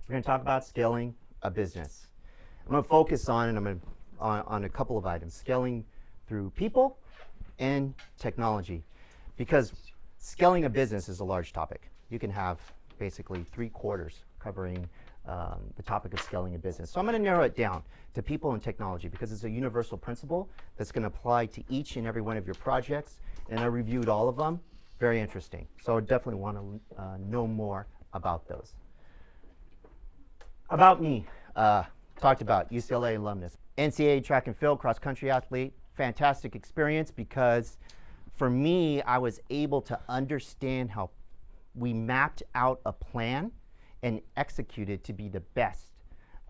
We're going to talk about scaling a business. I'm going to focus on a couple of items: scaling through people and technology, because scaling a business is a large topic. You can have basically 3 quarters covering the topic of scaling a business. So I'm going to narrow it down to people and technology because it's a universal principle that's going to apply to each and every one of your projects, and I reviewed all of them. Very interesting. So I definitely want to know more about those. About me, talked about UCLA alumnus, NCAA track and field, cross-country athlete. Fantastic experience because for me, I was able to understand how we mapped out a plan and executed to be the best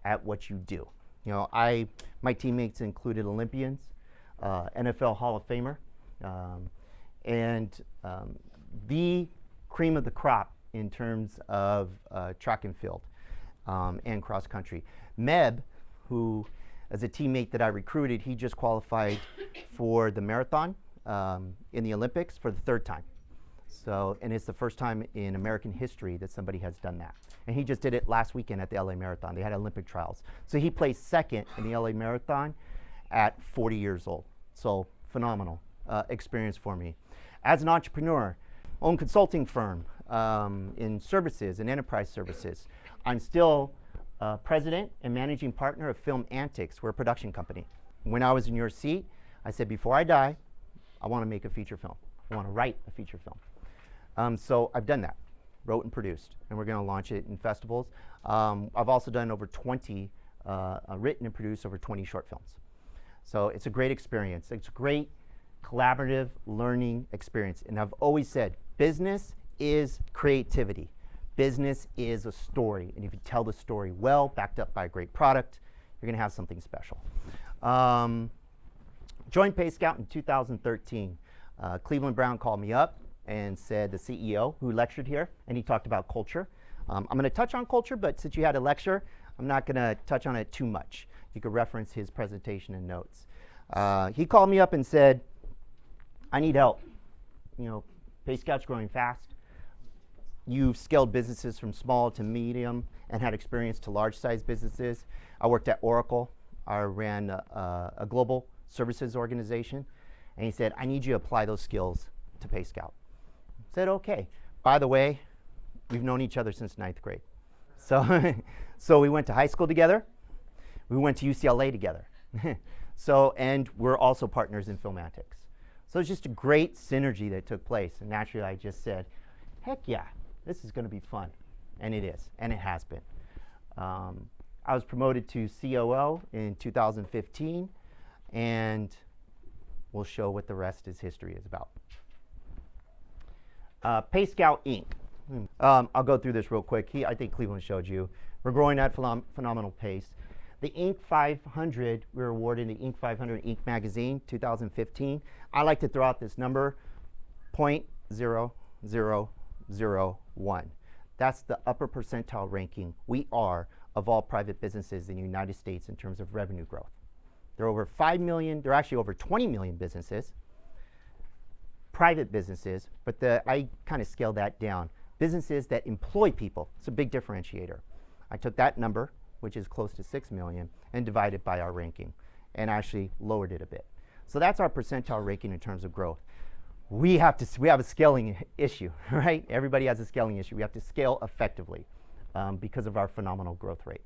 at what you do. You know, my teammates included Olympians, NFL Hall of Famer, and the cream of the crop in terms of track and field and cross country. Meb, who as a teammate that I recruited, he just qualified for the marathon in the Olympics for the 3rd time. So, and it's the first time in American history that somebody has done that. And he just did it last weekend at the LA Marathon. They had Olympic trials. So he placed 2nd in the LA Marathon at 40 years old. So phenomenal experience for me. As an entrepreneur, own consulting firm in services and enterprise services. I'm still president and managing partner of Film Antics. We're a production company. When I was in your seat, I said, before I die, I want to make a feature film. I want to write a feature film. So I've done that, wrote and produced, and we're going to launch it in festivals. I've also done over 20, written and produced over 20 short films. So it's a great experience. It's a great collaborative learning experience. And I've always said, business is creativity. Business is a story. And if you tell the story well, backed up by a great product, you're going to have something special. Joined Payscout in 2013. Cleveland Brown called me up and said, the CEO who lectured here, and he talked about culture. I'm going to touch on culture, but since you had a lecture, I'm not going to touch on it too much. You could reference his presentation and notes. He called me up and said, I need help. You know, Payscout's growing fast. You've scaled businesses from small to medium and had experience to large-sized businesses. I worked at Oracle. I ran a global services organization. And he said, I need you to apply those skills to Payscout. I said, okay. By the way, we've known each other since 9th grade. So, so we went to high school together. We went to UCLA together. So, and we're also partners in Film Antics. So it's just a great synergy that took place. And naturally, I just said, heck yeah, this is going to be fun. And it is, and it has been. I was promoted to COO in 2015, and we'll show what the rest is history is about. Payscout Inc. I'll go through this real quick. I think Cleveland showed you. We're growing at phenomenal pace. The Inc. 500, we were awarded the Inc. 500 Inc. magazine, 2015. I like to throw out this number, 0.0001. That's the upper percentile ranking we are of all private businesses in the United States in terms of revenue growth. There are over 5 million, there are actually over 20 million businesses, private businesses, but I kind of scaled that down. Businesses that employ people, it's a big differentiator. I took that number, which is close to 6 million, and divided by our ranking, and actually lowered it a bit. So that's our percentile ranking in terms of growth. We have a scaling issue, right? Everybody has a scaling issue. We have to scale effectively because of our phenomenal growth rate.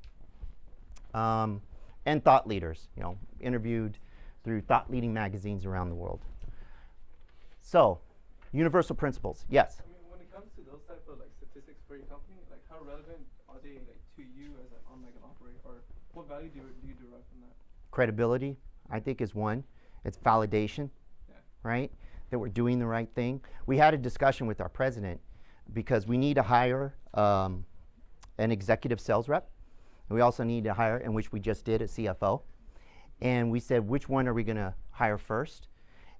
And thought leaders, you know, interviewed through thought leading magazines around the world. So, universal principles, yes? I mean, when it comes to those type of like statistics for your company, like how relevant are they like to you as an operator, or what value do you derive from that? Credibility, I think, is one. It's validation, right? That we're doing the right thing. We had a discussion with our president because we need to hire an executive sales rep. And we also need to hire, in which we just did, a CFO. And we said, which one are we going to hire first?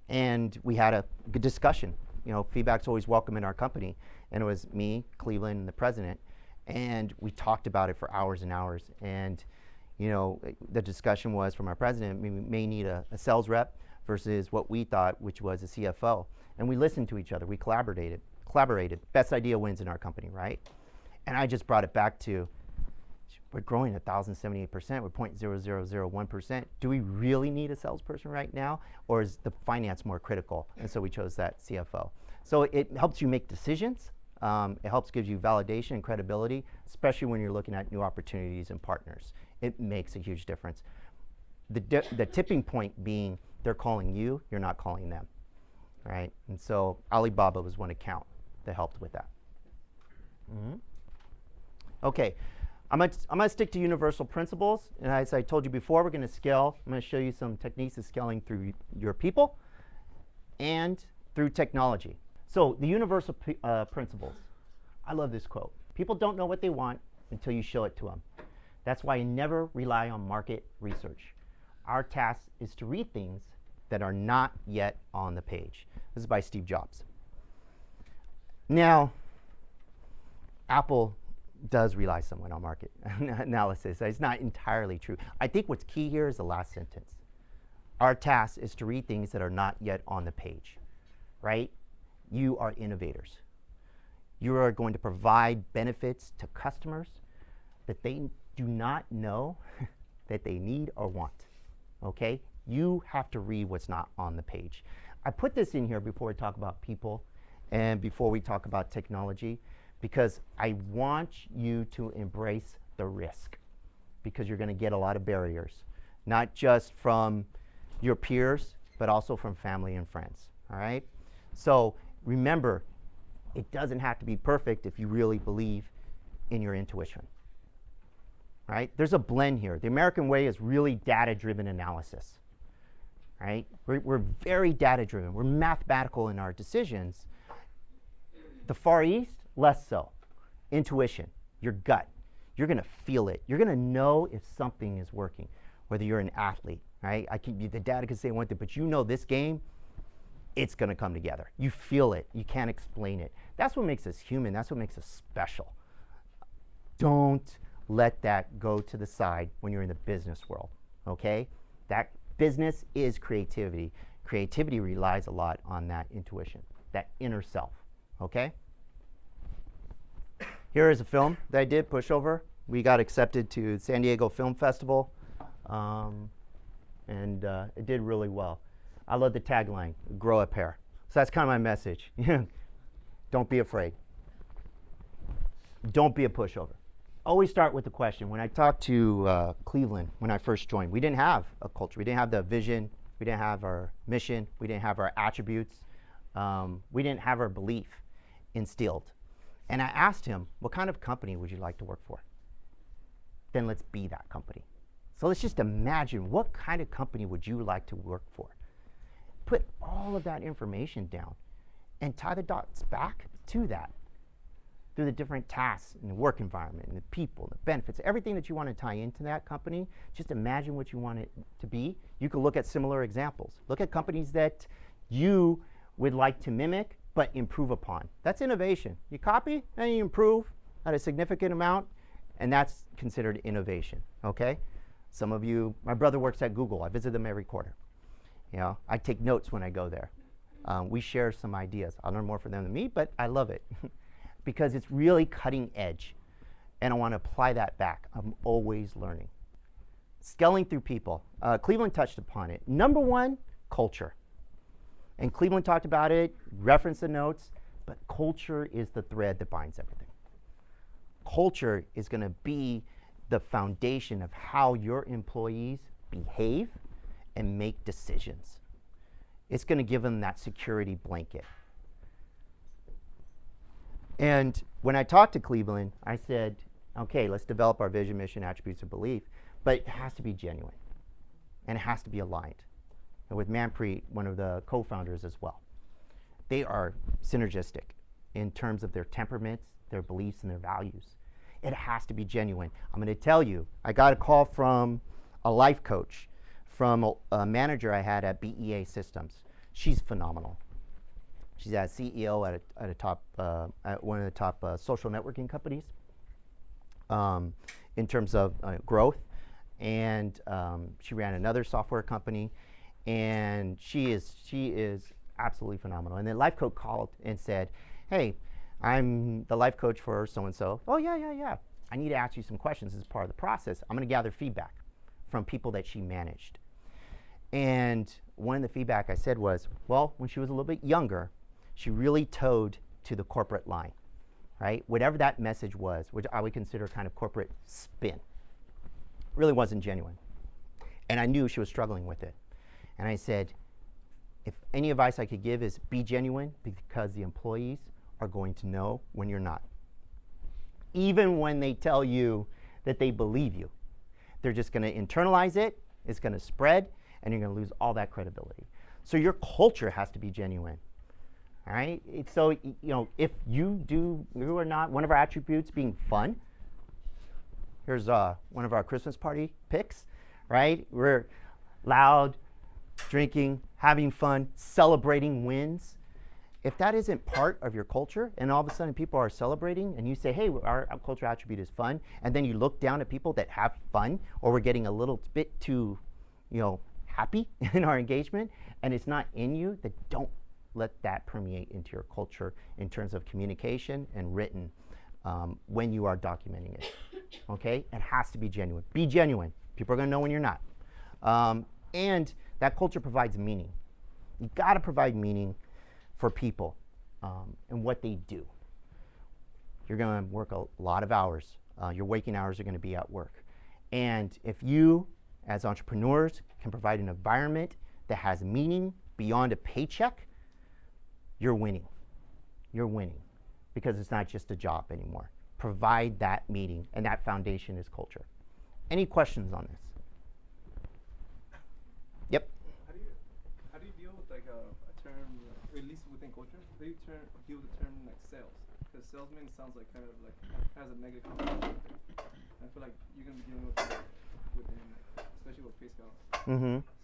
And we had a good discussion. You know, feedback's always welcome in our company. And it was me, Cleveland, and the president. And we talked about it for hours and hours. And, you know, the discussion was from our president, we may need a sales rep versus what we thought, which was a CFO. And we listened to each other. We collaborated. Best idea wins in our company, right? And I just brought it back to, we're growing 1,078%. We're 0.0001%. Do we really need a salesperson right now? Or is the finance more critical? And so we chose that CFO. So it helps you make decisions. It helps give you validation and credibility, especially when you're looking at new opportunities and partners. It makes a huge difference. The tipping point being they're calling you, you're not calling them, right? And so Alibaba was one account that helped with that. Okay, I'm gonna stick to universal principles, and as I told you before, we're gonna scale. I'm gonna show you some techniques of scaling through your people and through technology. So the universal principles. I love this quote. People don't know what they want until you show it to them. That's why you never rely on market research. Our task is to read things that are not yet on the page. This is by Steve Jobs. Now, Apple does rely somewhat on market analysis. It's not entirely true. I think what's key here is the last sentence. Our task is to read things that are not yet on the page, right? You are innovators. You are going to provide benefits to customers that they do not know that they need or want, okay? You have to read what's not on the page. I put this in here before we talk about people and before we talk about technology, because I want you to embrace the risk, because you're going to get a lot of barriers, not just from your peers, but also from family and friends, all right? So remember, it doesn't have to be perfect if you really believe in your intuition, right? There's a blend here. The American way is really data-driven analysis, right? We're very data-driven. We're mathematical in our decisions. The Far East, less so. Intuition, your gut. You're going to feel it. You're going to know if something is working, whether you're an athlete, right? The data can say one thing, but you know this game, it's going to come together. You feel it. You can't explain it. That's what makes us human. That's what makes us special. Don't let that go to the side when you're in the business world, okay? That business is creativity. Creativity relies a lot on that intuition, that inner self, okay? Here is a film that I did, Pushover. We got accepted to San Diego Film Festival, and it did really well. I love the tagline, grow a pair. So that's kind of my message. Don't be afraid. Don't be a pushover. Always start with the question. When I talked to Cleveland when I first joined, we didn't have a culture. We didn't have the vision. We didn't have our mission. We didn't have our attributes. We didn't have our belief instilled. And I asked him, what kind of company would you like to work for? Then let's be that company. So let's just imagine, what kind of company would you like to work for? Put all of that information down and tie the dots back to that through the different tasks and the work environment and the people, the benefits, everything that you want to tie into that company. Just imagine what you want it to be. You can look at similar examples. Look at companies that you would like to mimic but improve upon. That's innovation. You copy and you improve at a significant amount, and that's considered innovation, okay? Some of you, my brother works at Google. I visit them every quarter. You know, I take notes when I go there. We share some ideas. I'll learn more from them than me, but I love it because it's really cutting edge, and I want to apply that back. I'm always learning. Scaling through people. Cleveland touched upon it. Number one, culture. And Cleveland talked about it, referenced the notes, but culture is the thread that binds everything. Culture is going to be the foundation of how your employees behave and make decisions. It's going to give them that security blanket. And when I talked to Cleveland, I said, okay, let's develop our vision, mission, attributes, and belief, but it has to be genuine, and it has to be aligned. And with Manpreet, one of the co-founders as well. They are synergistic in terms of their temperaments, their beliefs, and their values. It has to be genuine. I'm going to tell you, I got a call from a life coach from a manager I had at BEA Systems. She's phenomenal. She's a CEO at one of the top social networking companies in terms of growth. And she ran another software company. And she is absolutely phenomenal. And then life coach called and said, hey, I'm the life coach for so-and-so. Oh, yeah. I need to ask you some questions as part of the process. I'm going to gather feedback from people that she managed. And one of the feedback I said was, well, when she was a little bit younger, she really towed to the corporate line, right? Whatever that message was, which I would consider kind of corporate spin, really wasn't genuine. And I knew she was struggling with it. And I said, if any advice I could give is be genuine, because the employees are going to know when you're not. Even when they tell you that they believe you. They're just going to internalize it, it's going to spread, and you're going to lose all that credibility. So your culture has to be genuine. All right? So, if you are not, one of our attributes being fun. Here's one of our Christmas party pics, right? We're loud, drinking, having fun, celebrating wins. If that isn't part of your culture, and all of a sudden people are celebrating, and you say, hey, our culture attribute is fun, and then you look down at people that have fun, or we're getting a little bit too, happy in our engagement, and it's not in you, then don't let that permeate into your culture in terms of communication and written when you are documenting it. Okay? It has to be genuine. Be genuine. People are going to know when you're not. And that culture provides meaning. You got to provide meaning for people and what they do. You're going to work a lot of hours. Your waking hours are going to be at work. And if you, as entrepreneurs, can provide an environment that has meaning beyond a paycheck, you're winning. You're winning because it's not just a job anymore. Provide that meaning, and that foundation is culture. Any questions on this? Yep. How do you deal with like a term, at least within culture? How do you deal with the term like sales? Because salesman sounds like kind of like has a negative connotation. I feel like you're gonna be dealing with it within, especially with Payscout,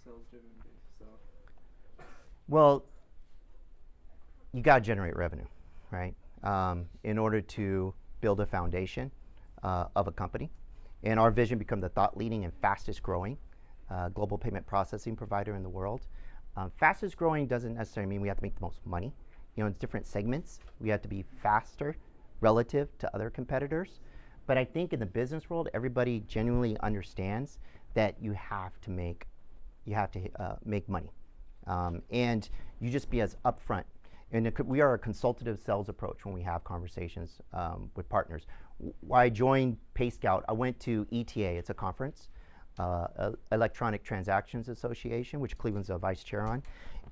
sales-driven base. So. Well, you got to generate revenue, right? In order to build a foundation of a company. And our vision become the thought leading and fastest growing global payment processing provider in the world. Fastest growing doesn't necessarily mean we have to make the most money. In different segments, we have to be faster relative to other competitors. But I think in the business world, everybody genuinely understands that you have to make money. And you just be as upfront. And we are a consultative sales approach when we have conversations with partners. When I joined Payscout, I went to ETA, it's a conference, Electronic Transactions Association, which Cleveland's a vice chair on.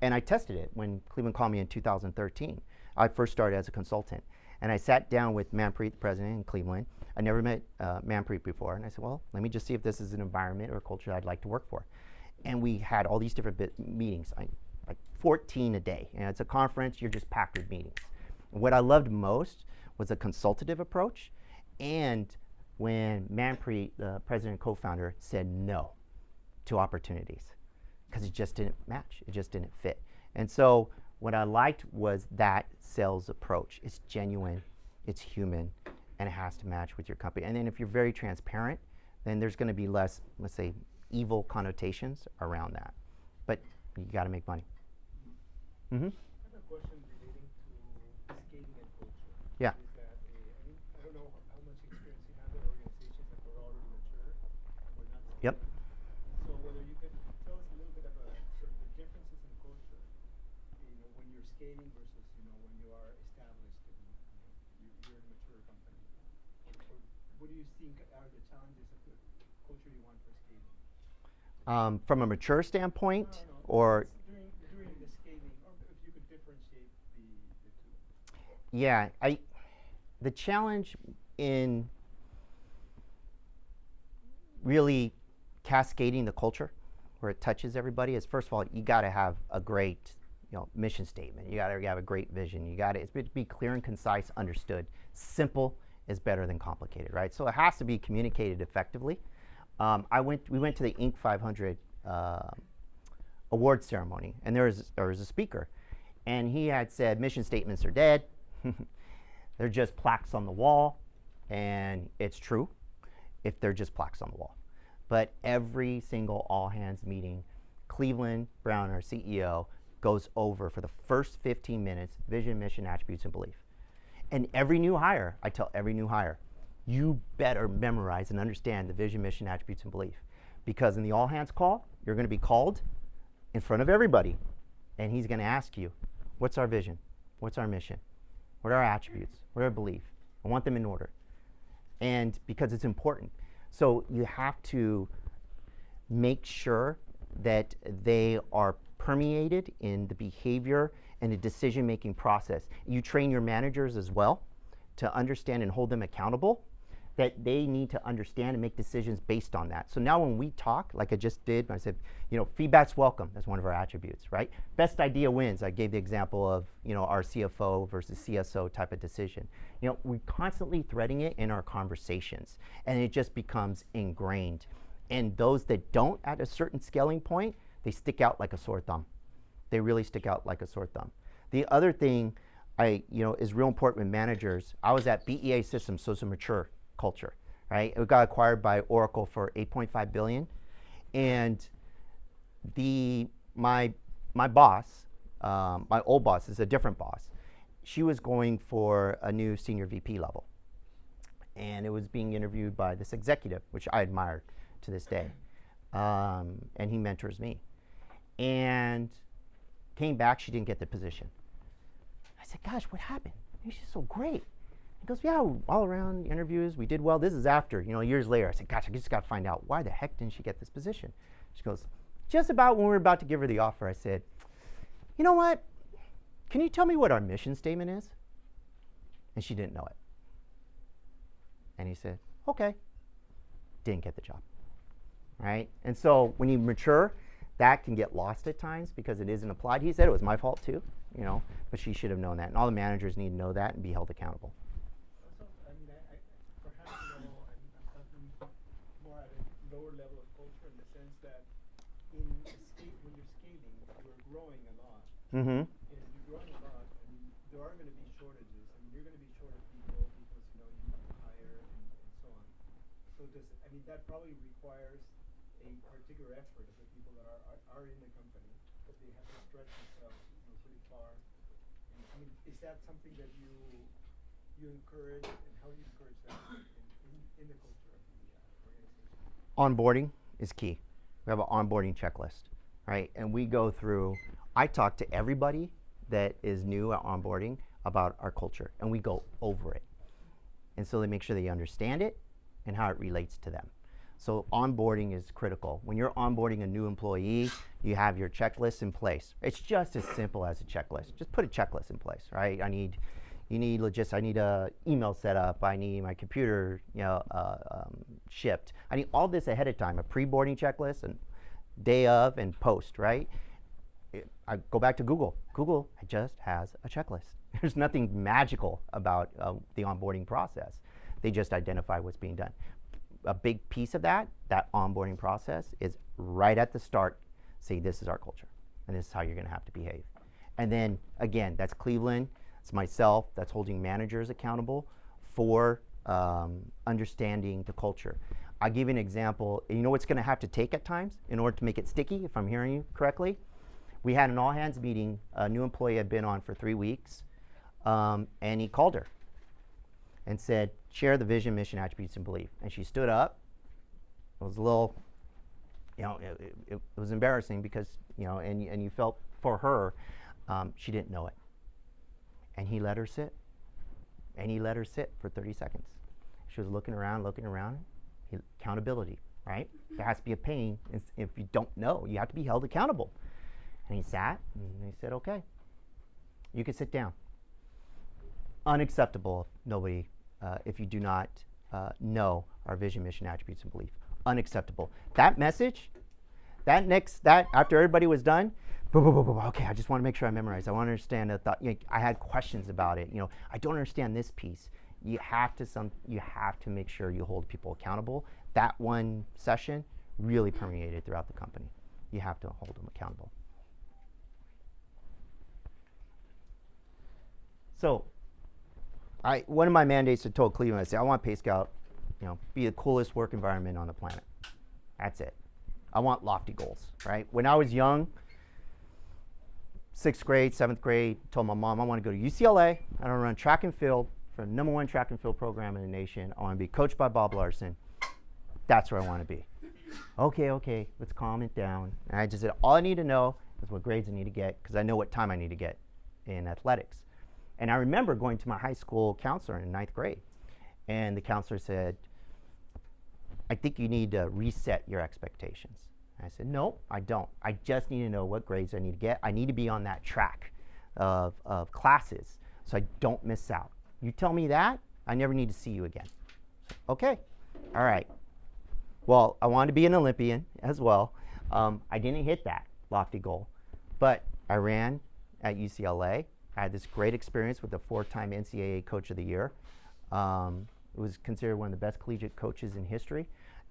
And I tested it when Cleveland called me in 2013. I first started as a consultant. And I sat down with Manpreet, the president in Cleveland. I never met Manpreet before. And I said, well, let me just see if this is an environment or a culture I'd like to work for. And we had all these different meetings, like 14 a day. And it's a conference, you're just packed with meetings. And what I loved most was a consultative approach. And when Manpreet, the president and co-founder, said no to opportunities, because it just didn't match, it just didn't fit. And so what I liked was that sales approach. It's genuine, it's human, and it has to match with your company. And then if you're very transparent, then there's going to be less, let's say, evil connotations around that. But you got to make money. I have a question relating to scaling and culture. Yeah. Is that, I don't know how much experience you have in organizations that are already mature or not scaling. Yep. So whether you could tell us a little bit about sort of the differences in culture, when you're scaling versus, when you are established and you're a mature company. Or what do you think are the challenges of the culture you want for scaling? From a mature standpoint, No, or during the scaling, or if you could differentiate the two. yeah, the challenge in really cascading the culture where it touches everybody is, first of all, you got to have a great mission statement. You got to have a great vision. You got to be clear and concise, understood. Simple is better than complicated, right? So it has to be communicated effectively. We went to the Inc. 500 award ceremony, and there was a speaker, and he had said mission statements are dead. They're just plaques on the wall, and it's true if they're just plaques on the wall. But every single all hands meeting, Cleveland Brown, our CEO, goes over for the first 15 minutes vision, mission, attributes, and belief. And every new hire, I tell every new hire, you better memorize and understand the vision, mission, attributes, and belief. Because in the all hands call, you're going to be called in front of everybody. And he's going to ask you, what's our vision? What's our mission? What are our attributes? What are our beliefs? I want them in order. And because it's important. So you have to make sure that they are permeated in the behavior and the decision-making process. You train your managers as well to understand and hold them accountable, that they need to understand and make decisions based on that. So now when we talk, like I just did, I said, feedback's welcome. That's one of our attributes, right? Best idea wins. I gave the example of, our CFO versus CSO type of decision. We're constantly threading it in our conversations, and it just becomes ingrained. And those that don't at a certain scaling point, they stick out like a sore thumb. They really stick out like a sore thumb. The other thing is real important with managers. I was at BEA Systems, so it's a mature culture, right? It got acquired by Oracle for $8.5 billion. And my boss, my old boss is a different boss. She was going for a new senior VP level. And it was being interviewed by this executive, which I admired to this day. And he mentors me. And came back, she didn't get the position. I said, gosh, what happened? She's so great. He goes, yeah, all around interviews, we did well. This is after, years later. I said, gosh, I just got to find out, why the heck didn't she get this position? She goes, just about when we were about to give her the offer, I said, you know what? Can you tell me what our mission statement is? And she didn't know it. And he said, okay. Didn't get the job, right? And so when you mature, that can get lost at times because it isn't applied. He said it was my fault too, but she should have known that. And all the managers need to know that and be held accountable. Also, perhaps, I'm talking more at a lower level of culture in the sense that when you're scaling, you're growing a lot. Mm-hmm. And if you're growing a lot, there are going to be shortages. You're going to be short of people because, you need to hire and so on. So that probably requires a particular effort of the people that are in the company, that they have to stretch themselves pretty far. And, is that something that you encourage, and how do you encourage that in the culture of the organization? Onboarding is key. We have an onboarding checklist, right? And we go through, I talk to everybody that is new at onboarding about our culture, and we go over it. And so they make sure they understand it and how it relates to them. So onboarding is critical. When you're onboarding a new employee, you have your checklist in place. It's just as simple as a checklist. Just put a checklist in place, right? I need a email set up. I need my computer, shipped. I need all this ahead of time, a pre-boarding checklist and day of and post, right? I go back to Google. Google just has a checklist. There's nothing magical about the onboarding process. They just identify what's being done. A big piece of that onboarding process is right at the start, say this is our culture and this is how you're going to have to behave. And then again, that's Cleveland, it's myself, that's holding managers accountable for understanding the culture. I'll give you an example. You know what's going to have to take at times in order to make it sticky, if I'm hearing you correctly? We had an all hands meeting, a new employee had been on for 3 weeks, and he called her and said, share the vision, mission, attributes, and belief. And she stood up. It was a little, it was embarrassing because, and you felt for her, she didn't know it. And he let her sit. And he let her sit for 30 seconds. She was looking around. Accountability, right? There has to be a pain. If you don't know, you have to be held accountable. And he sat, and he said, okay, you can sit down. Unacceptable if you do not know our vision, mission, attributes, and belief. Unacceptable. That message, after everybody was done, okay, I just want to make sure I memorize. I want to understand the thought. I had questions about it. I don't understand this piece. You have to make sure you hold people accountable. That one session really permeated throughout the company. You have to hold them accountable. So, one of my mandates I told Cleveland, I said, I want Payscout, be the coolest work environment on the planet. That's it. I want lofty goals, right? When I was young, 6th grade, 7th grade, told my mom I want to go to UCLA. I want to run track and field for the #1 track and field program in the nation. I want to be coached by Bob Larson. That's where I want to be. Okay, let's calm it down. And I just said, all I need to know is what grades I need to get, because I know what time I need to get in athletics. And I remember going to my high school counselor in 9th grade, and the counselor said, I think you need to reset your expectations. And I said, no, I don't. I just need to know what grades I need to get. I need to be on that track of classes so I don't miss out. You tell me that, I never need to see you again. Okay, all right. Well, I wanted to be an Olympian as well. I didn't hit that lofty goal, but I ran at UCLA. I had this great experience with the 4-time NCAA Coach of the Year. It was considered one of the best collegiate coaches in history,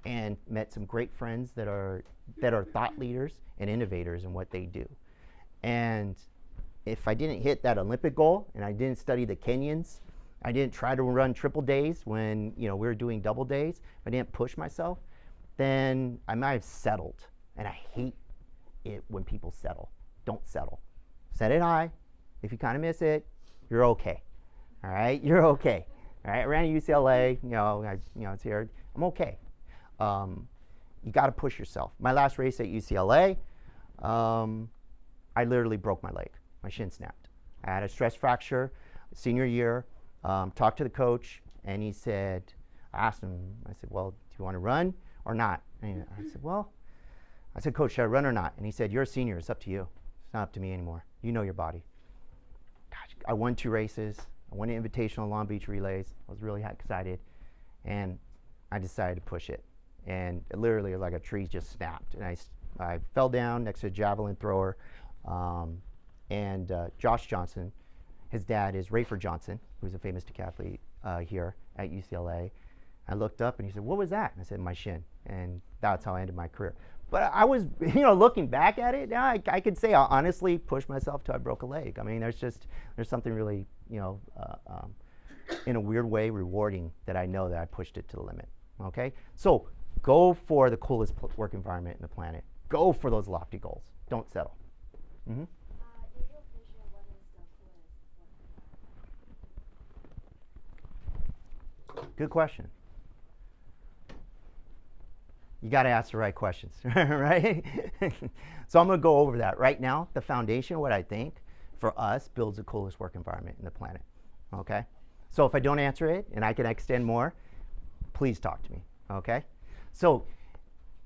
and met some great friends that are thought leaders and innovators in what they do. And if I didn't hit that Olympic goal, and I didn't study the Kenyans, I didn't try to run triple days when we were doing double days, if I didn't push myself, then I might have settled. And I hate it when people settle. Don't settle. Set it high. If you kind of miss it, you're okay. All right, you're okay. All right, I ran at UCLA. It's here. I'm okay. You got to push yourself. My last race at UCLA, I literally broke my leg. My shin snapped. I had a stress fracture senior year. Talked to the coach, and he said, I asked him, I said, well, do you want to run or not? And I said, Coach, should I run or not? And he said, you're a senior. It's up to you. It's not up to me anymore. You know your body. Gosh, I won 2 races. I won an invitational Long Beach relays. I was really excited, and I decided to push it. And it literally was like a tree just snapped, and I fell down next to a javelin thrower, and Josh Johnson, his dad is Rayford Johnson, who's a famous decathlete here at UCLA. I looked up and he said, what was that? And I said, my shin. And that's how I ended my career. But I was, looking back at it, now I could say I honestly pushed myself till I broke a leg. I mean, there's something really, in a weird way rewarding that I know that I pushed it to the limit. Okay? So go for the coolest work environment in the planet. Go for those lofty goals. Don't settle. Mm-hmm. Good question. You got to ask the right questions, right? So I'm going to go over that. Right now, the foundation, what I think, for us, builds the coolest work environment in the planet, okay? So if I don't answer it and I can extend more, please talk to me, okay? So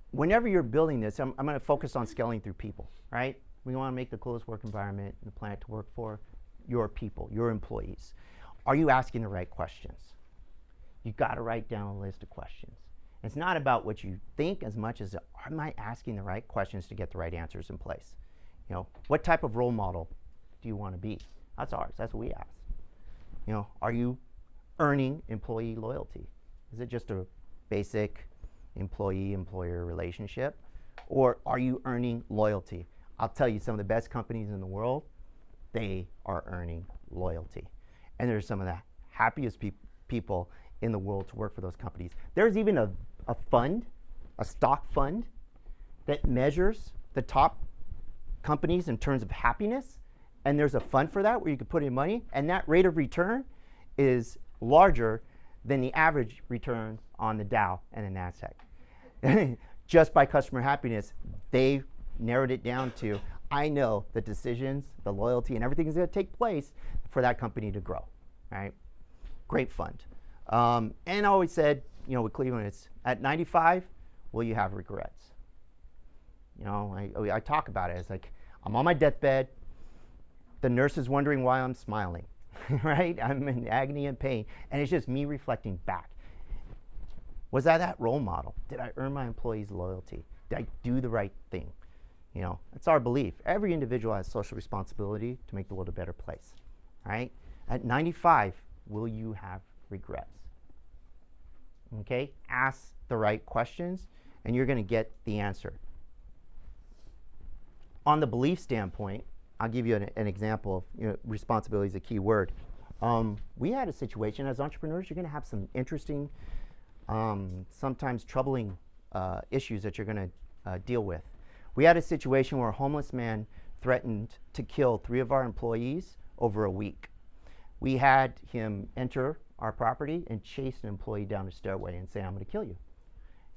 whenever you're building this, I'm going to focus on scaling through people, right? We want to make the coolest work environment in the planet to work for your people, your employees. Are you asking the right questions? You got to write down a list of questions. It's not about what you think as much as am I asking the right questions to get the right answers in place? What type of role model do you want to be? That's ours. That's what we ask. Are you earning employee loyalty? Is it just a basic employee-employer relationship? Or are you earning loyalty? I'll tell you, some of the best companies in the world, they are earning loyalty. And there's some of the happiest people in the world to work for those companies. There's even a fund, a stock fund, that measures the top companies in terms of happiness, and there's a fund for that where you can put in money, and that rate of return is larger than the average return on the Dow and the NASDAQ. Just by customer happiness, they narrowed it down to, I know the decisions, the loyalty, and everything is going to take place for that company to grow, right? Great fund. And I always said, with Cleveland, it's at 95, will you have regrets? I talk about it. It's like, I'm on my deathbed. The nurse is wondering why I'm smiling, right? I'm in agony and pain. And it's just me reflecting back. Was I that role model? Did I earn my employees' loyalty? Did I do the right thing? It's our belief. Every individual has social responsibility to make the world a better place, right? At 95, will you have regrets? Okay, ask the right questions and you're going to get the answer. On the belief standpoint, I'll give you an example of responsibility is a key word. We had a situation as entrepreneurs, you're going to have some interesting, sometimes troubling issues that you're going to deal with. We had a situation where a homeless man threatened to kill 3 of our employees over a week. We had him enter our property and chased an employee down the stairway and said, "I'm going to kill you."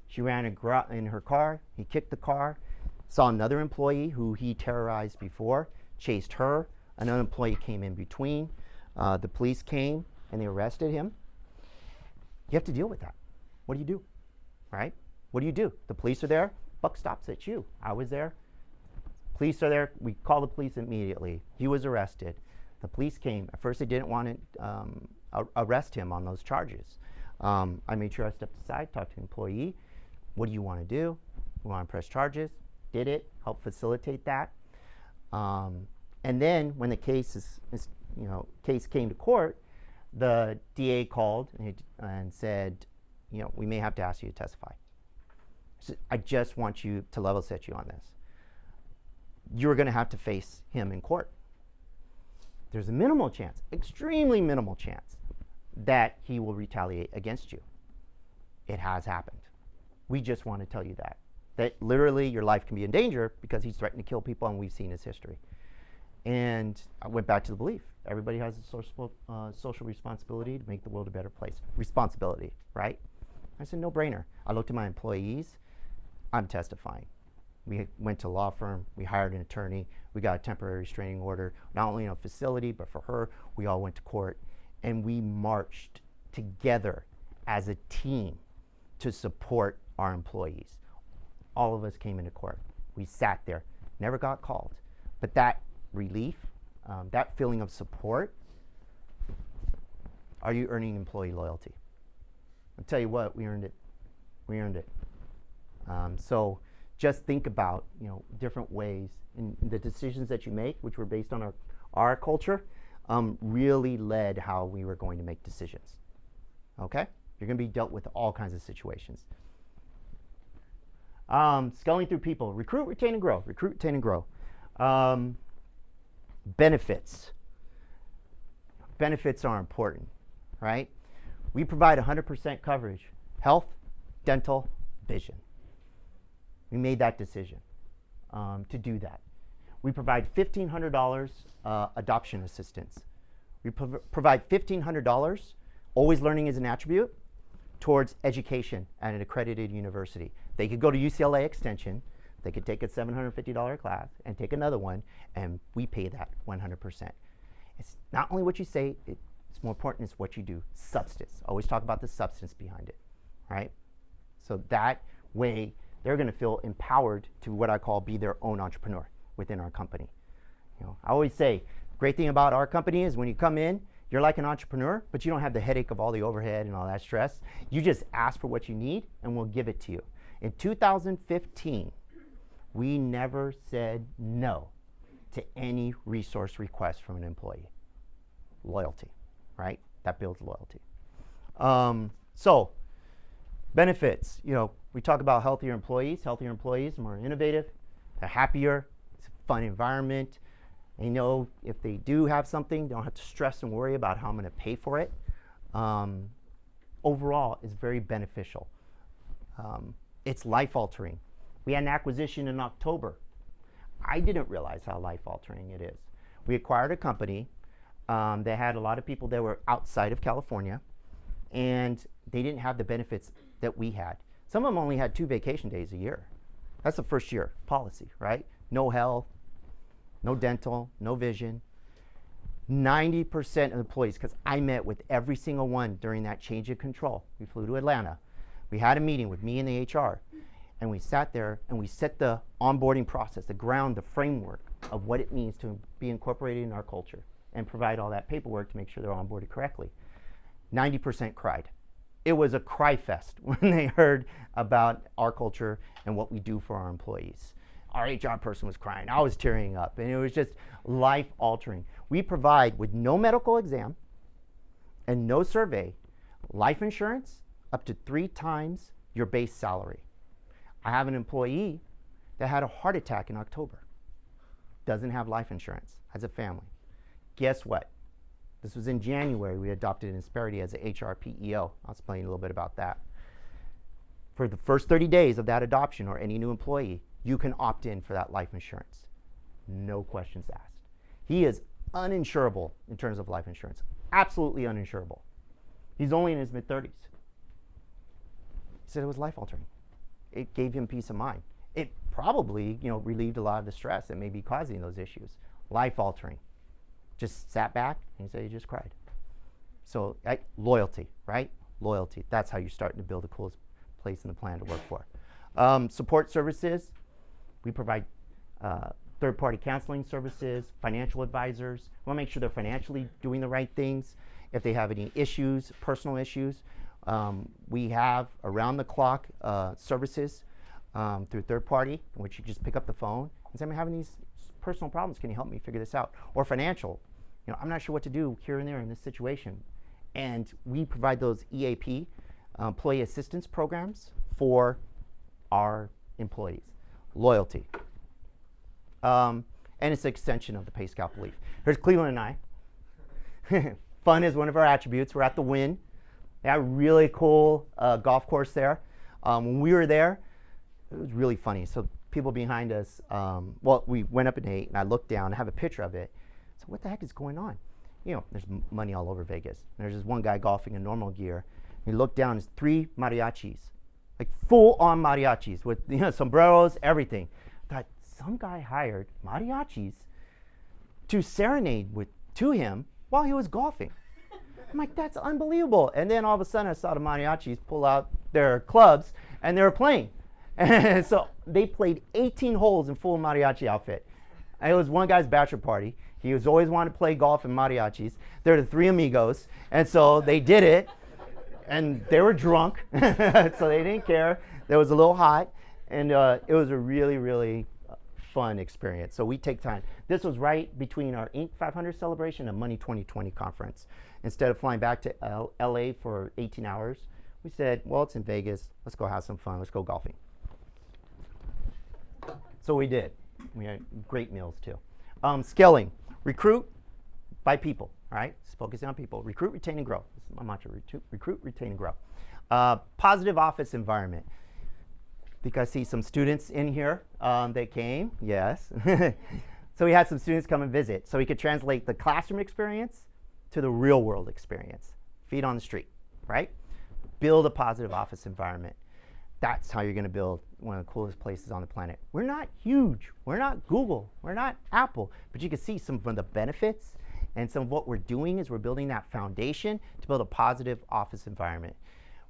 She ran in her car. He kicked the car, saw another employee who he terrorized before, chased her. Another employee came in between. The police came and they arrested him. You have to deal with that. What do you do, right? What do you do? The police are there. Buck stops at you. I was there. Police are there. We call the police immediately. He was arrested. The police came. At first, they didn't want to arrest him on those charges. I made sure I stepped aside, talked to the employee. What do you want to do? We want to press charges. Did it. Helped facilitate that. And then when the case case came to court, the DA called and said, we may have to ask you to testify. So I just want you to level set you on this. You're going to have to face him in court. There's a minimal chance, extremely minimal chance, that he will retaliate against you. It has happened. We just want to tell you that literally your life can be in danger because he's threatened to kill people, and we've seen his history. And I went back to the belief. Everybody has a social responsibility to make the world a better place. Responsibility, right? I said, no brainer. I looked at my employees. I'm testifying. We went to a law firm. We hired an attorney. We got a temporary restraining order, not only in a facility, but for her. We all went to court. And we marched together as a team to support our employees. All of us came into court. We sat there, never got called. But that relief, that feeling of support, are you earning employee loyalty? I'll tell you what, we earned it. We earned it. So just think about different ways, and the decisions that you make, which were based on our culture, really led how we were going to make decisions. Okay? You're going to be dealt with all kinds of situations. Sculling through people. Recruit, retain, and grow. Recruit, retain, and grow. Benefits. Benefits are important, right? We provide 100% coverage. Health, dental, vision. We made that decision to do that. We provide $1,500 adoption assistance. We provide $1,500, always learning is an attribute, towards education at an accredited university. They could go to UCLA Extension, they could take a $750 class and take another one, and we pay that 100%. It's not only what you say, it's more important, it's what you do. Substance. Always talk about the substance behind it, right? So that way, they're going to feel empowered to what I call be their own entrepreneur within our company. I always say, great thing about our company is when you come in, you're like an entrepreneur, but you don't have the headache of all the overhead and all that stress. You just ask for what you need, and we'll give it to you. In 2015, we never said no to any resource request from an employee. Loyalty, right? That builds loyalty. So, benefits. We talk about healthier employees. Healthier employees are more innovative. They're happier. It's a fun environment. They know if they do have something, they don't have to stress and worry about how I'm going to pay for it. Overall, it's very beneficial. It's life-altering. We had an acquisition in October. I didn't realize how life-altering it is. We acquired a company that had a lot of people that were outside of California, and they didn't have the benefits that we had. Some of them only had 2 vacation days a year. That's the first year policy, right? No health, no dental, no vision. 90% of employees, because I met with every single one during that change of control. We flew to Atlanta. We had a meeting with me and the HR, and we sat there and we set the onboarding process, the framework of what it means to be incorporated in our culture and provide all that paperwork to make sure they're onboarded correctly. 90% cried. It was a cry fest when they heard about our culture and what we do for our employees. Our HR person was crying. I was tearing up, and it was just life-altering. We provide, with no medical exam and no survey, life insurance up to 3 times your base salary. I have an employee that had a heart attack in October. Doesn't have life insurance, has a family. Guess what? This was in January. We adopted Insperity as an HR PEO. I'll explain a little bit about that. For the first 30 days of that adoption or any new employee, you can opt in for that life insurance. No questions asked. He is uninsurable in terms of life insurance. Absolutely uninsurable. He's only in his mid-30s. He said it was life-altering. It gave him peace of mind. It probably, relieved a lot of the stress that may be causing those issues. Life-altering. Just sat back and he said he just cried. So loyalty, right? Loyalty. That's how you're starting to build the coolest place in the planet to work for. Support services. We provide third-party counseling services, financial advisors. We want to make sure they're financially doing the right things. If they have any issues, personal issues, we have around-the-clock services through third-party, in which you just pick up the phone and say, I'm having these personal problems. Can you help me figure this out? Or financial. I'm not sure what to do here and there in this situation. And we provide those EAP, employee assistance programs, for our employees. Loyalty. And it's an extension of the Payscout belief. Here's Cleveland and I. Fun is one of our attributes. We're at the Wynn. They have a really cool golf course there. When we were there, it was really funny. So people behind us, we went up at 8, and I looked down. I have a picture of it. So what the heck is going on? There's money all over Vegas. And there's this one guy golfing in normal gear. And you look down, there's 3 mariachis, like full-on mariachis with sombreros, everything. I thought, some guy hired mariachis to serenade to him while he was golfing. I'm like, that's unbelievable. And then all of a sudden I saw the mariachis pull out their clubs and they were playing. And so they played 18 holes in full mariachi outfit. It was one guy's bachelor party. He was always wanted to play golf in mariachis. They're the 3 amigos. And so they did it. And they were drunk. So they didn't care. It was a little hot. And it was a really, really fun experience. So we take time. This was right between our Inc. 500 celebration and Money 2020 conference. Instead of flying back to LA for 18 hours, we said, well, it's in Vegas. Let's go have some fun. Let's go golfing. So we did. We had great meals too. Scaling. Recruit by people. All right? Just focusing on people. Recruit, retain, and grow. This is my mantra. Recruit, retain, and grow. Positive office environment. I think I see some students in here that came. Yes. So we had some students come and visit. So we could translate the classroom experience to the real world experience. Feet on the street, right? Build a positive office environment. That's how you're going to build one of the coolest places on the planet. We're not huge. We're not Google. We're not Apple. But you can see some of the benefits, and some of what we're doing is we're building that foundation to build a positive office environment.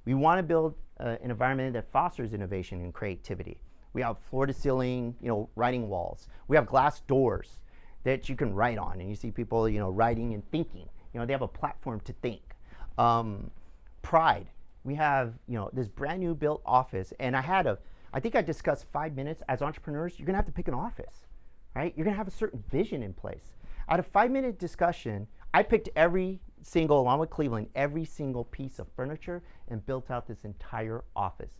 We want to build an environment that fosters innovation and creativity. We have floor-to-ceiling, writing walls. We have glass doors that you can write on, and you see people, writing and thinking. They have a platform to think. Pride. We have, this brand new built office, and I think I discussed 5 minutes. As entrepreneurs, you're gonna have to pick an office, right? You're gonna have a certain vision in place. Out of 5-minute discussion, I picked along with Cleveland, every single piece of furniture and built out this entire office.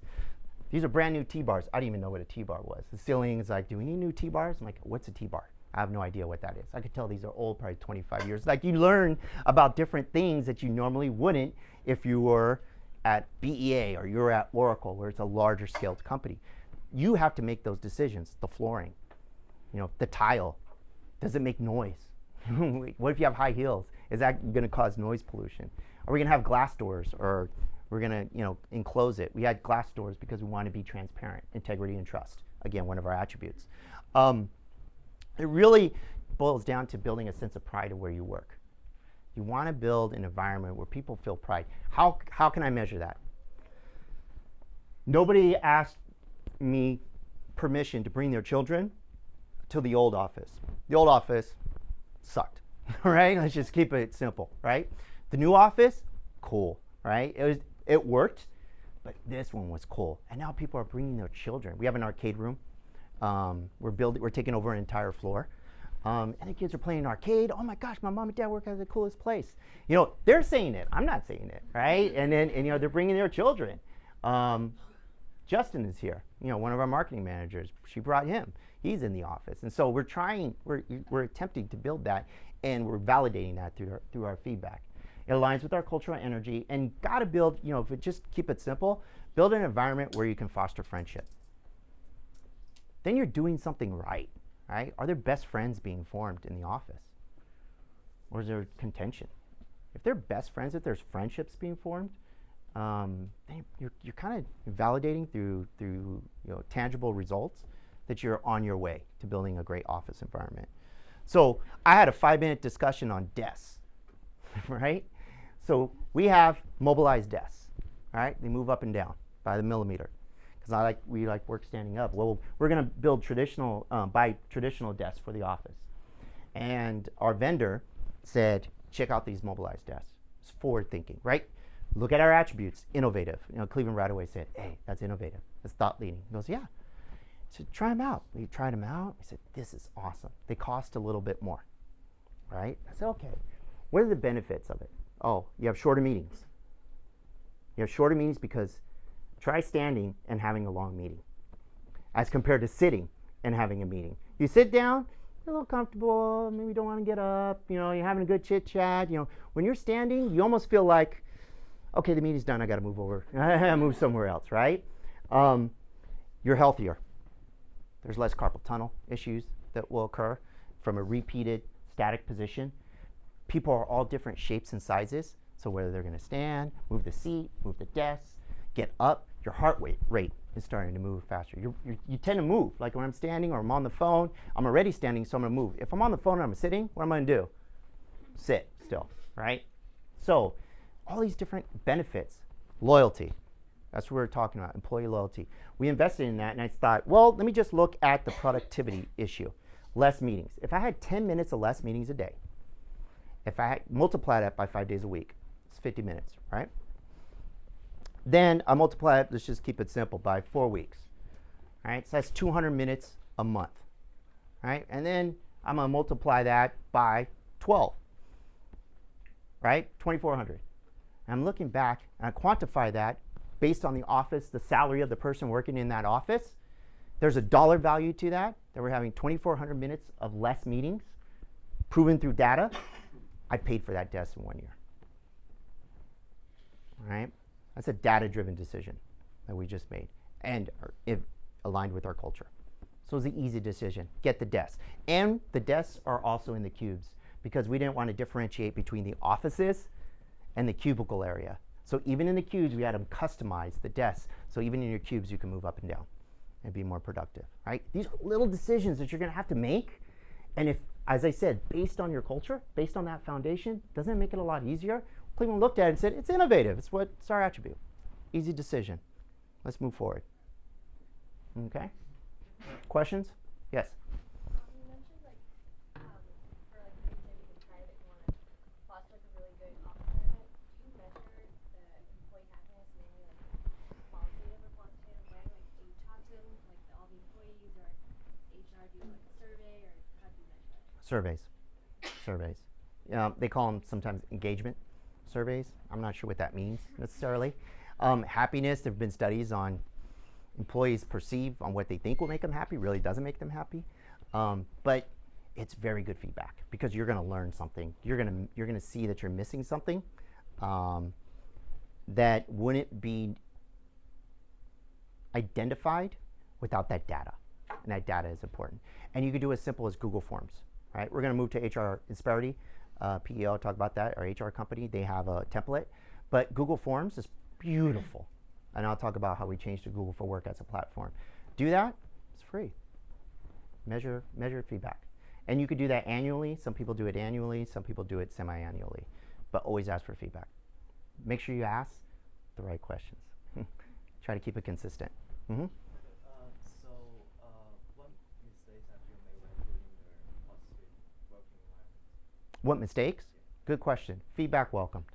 These are brand new T-bars. I didn't even know what a T-bar was. The ceiling is like, do we need new T-bars? I'm like, what's a T-bar? I have no idea what that is. I could tell these are old, probably 25 years. Like, you learn about different things that you normally wouldn't if you were at BEA or you're at Oracle, where it's a larger scaled company. You have to make those decisions. The flooring, the tile, does it make noise? What if you have high heels? Is that going to cause noise pollution? Are we going to have glass doors, or we're going to enclose it? We had glass doors because we want to be transparent, integrity and trust. Again, one of our attributes. It really boils down to building a sense of pride of where you work. You want to build an environment where people feel pride. How can I measure that? Nobody asked me permission to bring their children to the old office. The old office sucked, right? Let's just keep it simple, right? The new office, cool, right? It worked, but this one was cool. And now people are bringing their children. We have an arcade room. We're taking over an entire floor. And the kids are playing arcade. Oh my gosh, my mom and dad work at the coolest place. They're saying it. I'm not saying it, right? And then, they're bringing their children. Justin is here. One of our marketing managers. She brought him. He's in the office. And so we're attempting to build that, and we're validating that through our feedback. It aligns with our cultural energy, and gotta build, if we just keep it simple, build an environment where you can foster friendship. Then you're doing something right. Right? Are there best friends being formed in the office? Or is there contention? if they're best friends, if there's friendships being formed, then you're kind of validating through tangible results that you're on your way to building a great office environment. So I had a 5-minute discussion on desks, right? So we have mobilized desks, all right? They move up and down by the millimeter, because we like work standing up. Well, we're going to build buy traditional desks for the office, and our vendor said, check out these mobilized desks. It's forward thinking, right? Look at our attributes, innovative. Cleveland right away said, hey, that's innovative. That's thought leading. He goes, yeah. I said, try them out. We tried them out. I said, this is awesome. They cost a little bit more, right? I said, okay. What are the benefits of it? Oh, you have shorter meetings. You have shorter meetings because try standing and having a long meeting as compared to sitting and having a meeting. You sit down, you're a little comfortable, maybe you don't want to get up, you're having a good chit chat. When you're standing, you almost feel like, okay, the meeting's done, I got to move over. I gotta move somewhere else, right? You're healthier. There's less carpal tunnel issues that will occur from a repeated static position. People are all different shapes and sizes, so whether they're going to stand, move the seat, move the desk, get up, your heart rate is starting to move faster. You tend to move, like when I'm standing or I'm on the phone, I'm already standing, so I'm going to move. If I'm on the phone and I'm sitting, what am I going to do? Sit still, right? So all these different benefits. Loyalty. That's what we're talking about, employee loyalty. We invested in that, and I thought, well, let me just look at the productivity issue. Less meetings. If I had 10 minutes of less meetings a day, if I multiply that by 5 days a week, it's 50 minutes, right? Then I multiply it, let's just keep it simple, by 4 weeks. All right, so that's 200 minutes a month, right? And then I'm going to multiply that by 12, right? 2,400. And I'm looking back, and I quantify that based on the office, the salary of the person working in that office. There's a dollar value to that we're having 2,400 minutes of less meetings, proven through data. I paid for that desk in 1 year. All right? That's a data-driven decision that we just made, and aligned with our culture. So it's an easy decision. Get the desk. And the desks are also in the cubes, because we didn't want to differentiate between the offices and the cubicle area. So even in the cubes, we had them customize the desks. So even in your cubes, you can move up and down and be more productive, right? These are little decisions that you're going to have to make. And if, as I said, based on your culture, based on that foundation, doesn't it make it a lot easier? Cleveland looked at it and said, it's innovative. It's our attribute. Easy decision. Let's move forward. Okay? Questions? Yes? You mentioned for maybe in private you want to foster a really good office environment. Do you measure the employee happiness in any qualitative or quantitative way? Do you talk to them, all the employees, or HR do a survey, or how do you measure it? Surveys. They call them sometimes engagement surveys. I'm not sure what that means necessarily. Happiness, there have been studies on employees perceive on what they think will make them happy really doesn't make them happy. But it's very good feedback, because you're going to learn something. You're going to see that you're missing something that wouldn't be identified without that data. And that data is important. And you can do as simple as Google Forms. Right? We're going to move to HR Insperity. PEO, I'll talk about that, our HR company. They have a template. But Google Forms is beautiful. And I'll talk about how we changed to Google for Work as a platform. Do that, it's free. Measure feedback. And you could do that annually. Some people do it annually, some people do it semi-annually. But always ask for feedback. Make sure you ask the right questions. Try to keep it consistent. Mm-hmm. What mistakes have you made when building your positive working environment? What mistakes? Good question. Feedback welcomed.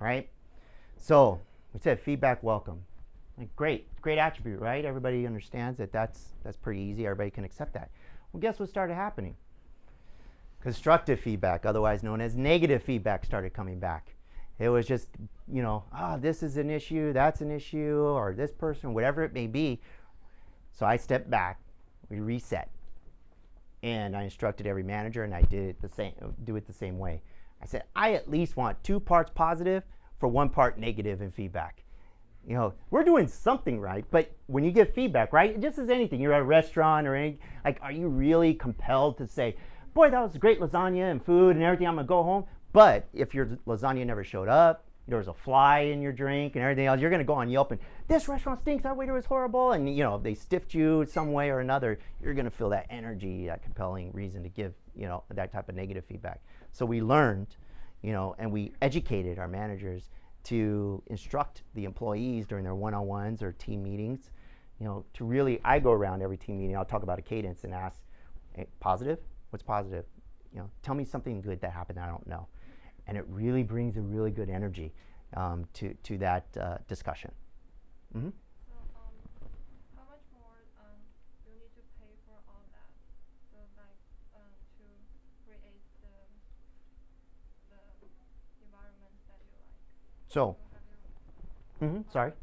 All right? So we said feedback welcome. Great attribute, right? Everybody understands that that's pretty easy. Everybody can accept that. Well, guess what started happening? Constructive feedback, otherwise known as negative feedback, started coming back. It was just, this is an issue, that's an issue, or this person, whatever it may be. So I stepped back, we reset, and I instructed every manager, and I do it the same way. I said, I at least want 2 parts positive for 1 part negative in feedback. We're doing something right, but when you get feedback, right, just as anything, you're at a restaurant or any, are you really compelled to say, boy, that was great lasagna and food and everything, I'm gonna go home? But if your lasagna never showed up, there was a fly in your drink and everything else, you're going to go on Yelp and this restaurant stinks, that waiter was horrible, and they stiffed you some way or another. You're going to feel that energy, that compelling reason to give that type of negative feedback. So we learned, and we educated our managers to instruct the employees during their one-on-ones or team meetings, to really, I go around every team meeting, I'll talk about a cadence and ask, hey, positive? What's positive? Tell me something good that happened that I don't know. And it really brings a really good energy to that discussion. Mm-hmm. So, how much more you need to pay for all that? So, like, to create the environment that you like. So, have you, sorry. so,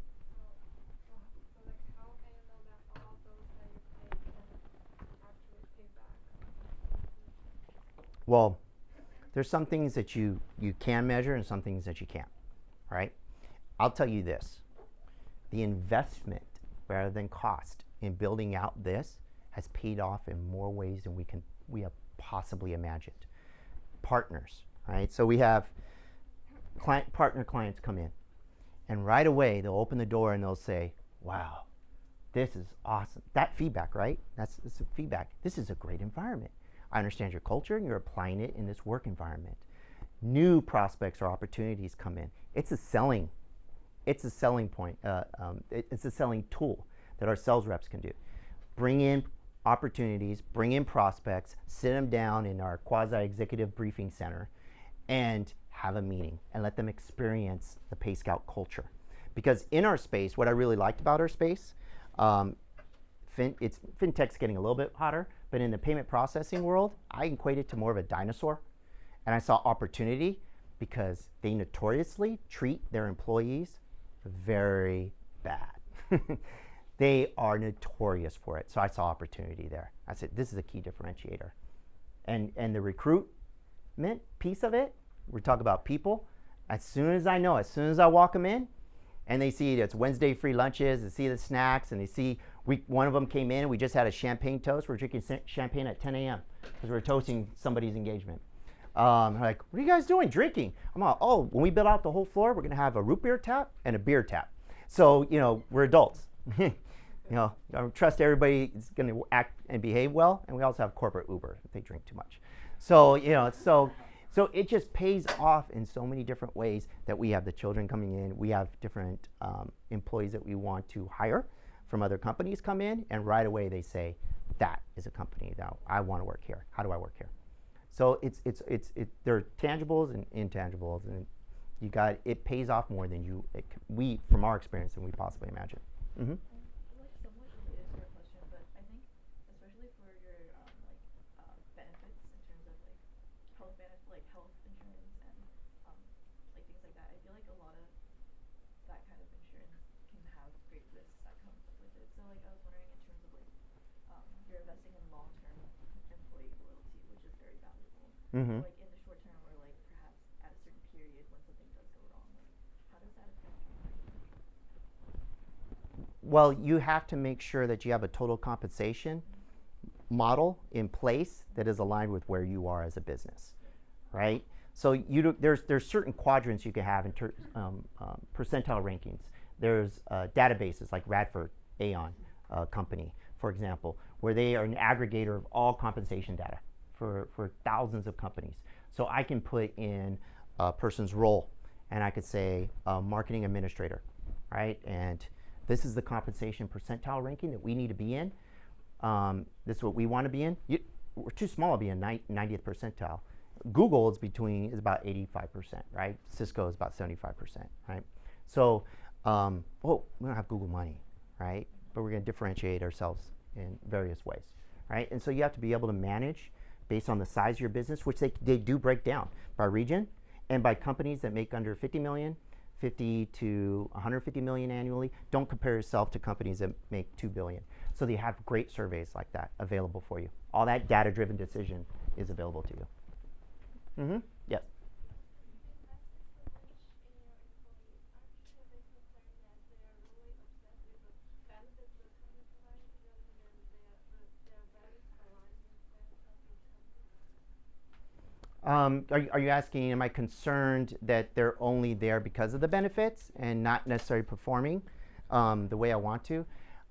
like, how can you know that all those that you pay can actually pay back? Well, there's some things that you can measure and some things that you can't, right? I'll tell you this. The investment rather than cost in building out this has paid off in more ways than we have possibly imagined. Partners, right? So we have partner clients come in, and right away they'll open the door and they'll say, wow, this is awesome. That feedback, right? That's feedback. This is a great environment. I understand your culture and you're applying it in this work environment. New prospects or opportunities come in. It's a selling point. It's a selling tool that our sales reps can do. Bring in opportunities, bring in prospects, sit them down in our quasi-executive briefing center and have a meeting and let them experience the Payscout culture. Because in our space, what I really liked about our space, fintech's getting a little bit hotter, but in the payment processing world, I equate it to more of a dinosaur. And I saw opportunity because they notoriously treat their employees very bad. They are notorious for it. So I saw opportunity there. I said, this is a key differentiator. And the recruitment piece of it, we're talking about people. As soon as I walk them in, and they see it's Wednesday free lunches, they see the snacks, and they see one of them came in, we just had a champagne toast. We're drinking champagne at 10 a.m. because we're toasting somebody's engagement. Like, what are you guys doing? Drinking. I'm like, oh, when we build out the whole floor, we're going to have a root beer tap and a beer tap. So, we're adults. I trust everybody is going to act and behave well. And we also have corporate Uber if they drink too much. So, so it just pays off in so many different ways that we have the children coming in. We have different employees that we want to hire from other companies come in, and right away they say, that is a company that I want to work here. How do I work here? So there are tangibles and intangibles, and it pays off more than we from our experience than we possibly imagine. Mm-hmm. Like somewhat related to your question, but I think especially for your benefits in terms of health benefits, like health insurance and like things like that. I feel like a lot of that kind of insurance can have great risks that come with it. So I was wondering in terms of you're investing in long-term employee loyalty, which is very valuable. Mm-hmm. In the short term or perhaps at a certain period when something does go wrong, how does that affect you? Well, you have to make sure that you have a total compensation model in place that is aligned with where you are as a business, right? So there's certain quadrants you can have in percentile rankings. There's databases like Radford, Aon company, for example, where they are an aggregator of all compensation data for thousands of companies. So I can put in a person's role, and I could say marketing administrator, right? And this is the compensation percentile ranking that we need to be in. This is what we want to be in. We're too small to be in 90th percentile. Google is about 85%, right? Cisco is about 75%, right? So, we don't have Google money, right? But we're going to differentiate ourselves in various ways, right? And so you have to be able to manage based on the size of your business, which they do break down by region and by companies that make under 50 million, 50 to 150 million annually. Don't compare yourself to companies that make 2 billion. So they have great surveys like that available for you. All that data-driven decision is available to you. Mm-hmm. Yes. Are you asking, am I concerned that they're only there because of the benefits and not necessarily performing the way I want to?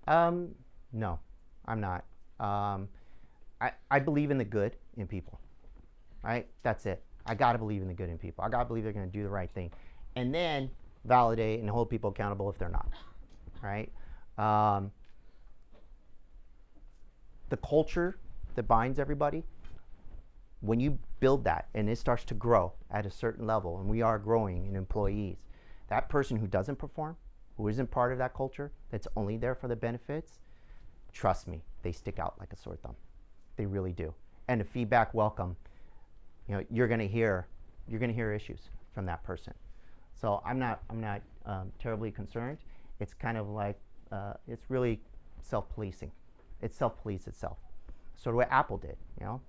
No, I'm not. I believe in the good in people, right? That's it. I got to believe in the good in people. I got to believe they're going to do the right thing. And then validate and hold people accountable if they're not, right? The culture that binds everybody, when you build that and it starts to grow at a certain level, and we are growing in employees, that person who doesn't perform, who isn't part of that culture, that's only there for the benefits, trust me, they stick out like a sore thumb. They really do. And the feedback welcome, you're going to hear issues from that person. So I'm not terribly concerned. It's kind of like it's really self-policing. It self-police itself. Sort of what Apple did.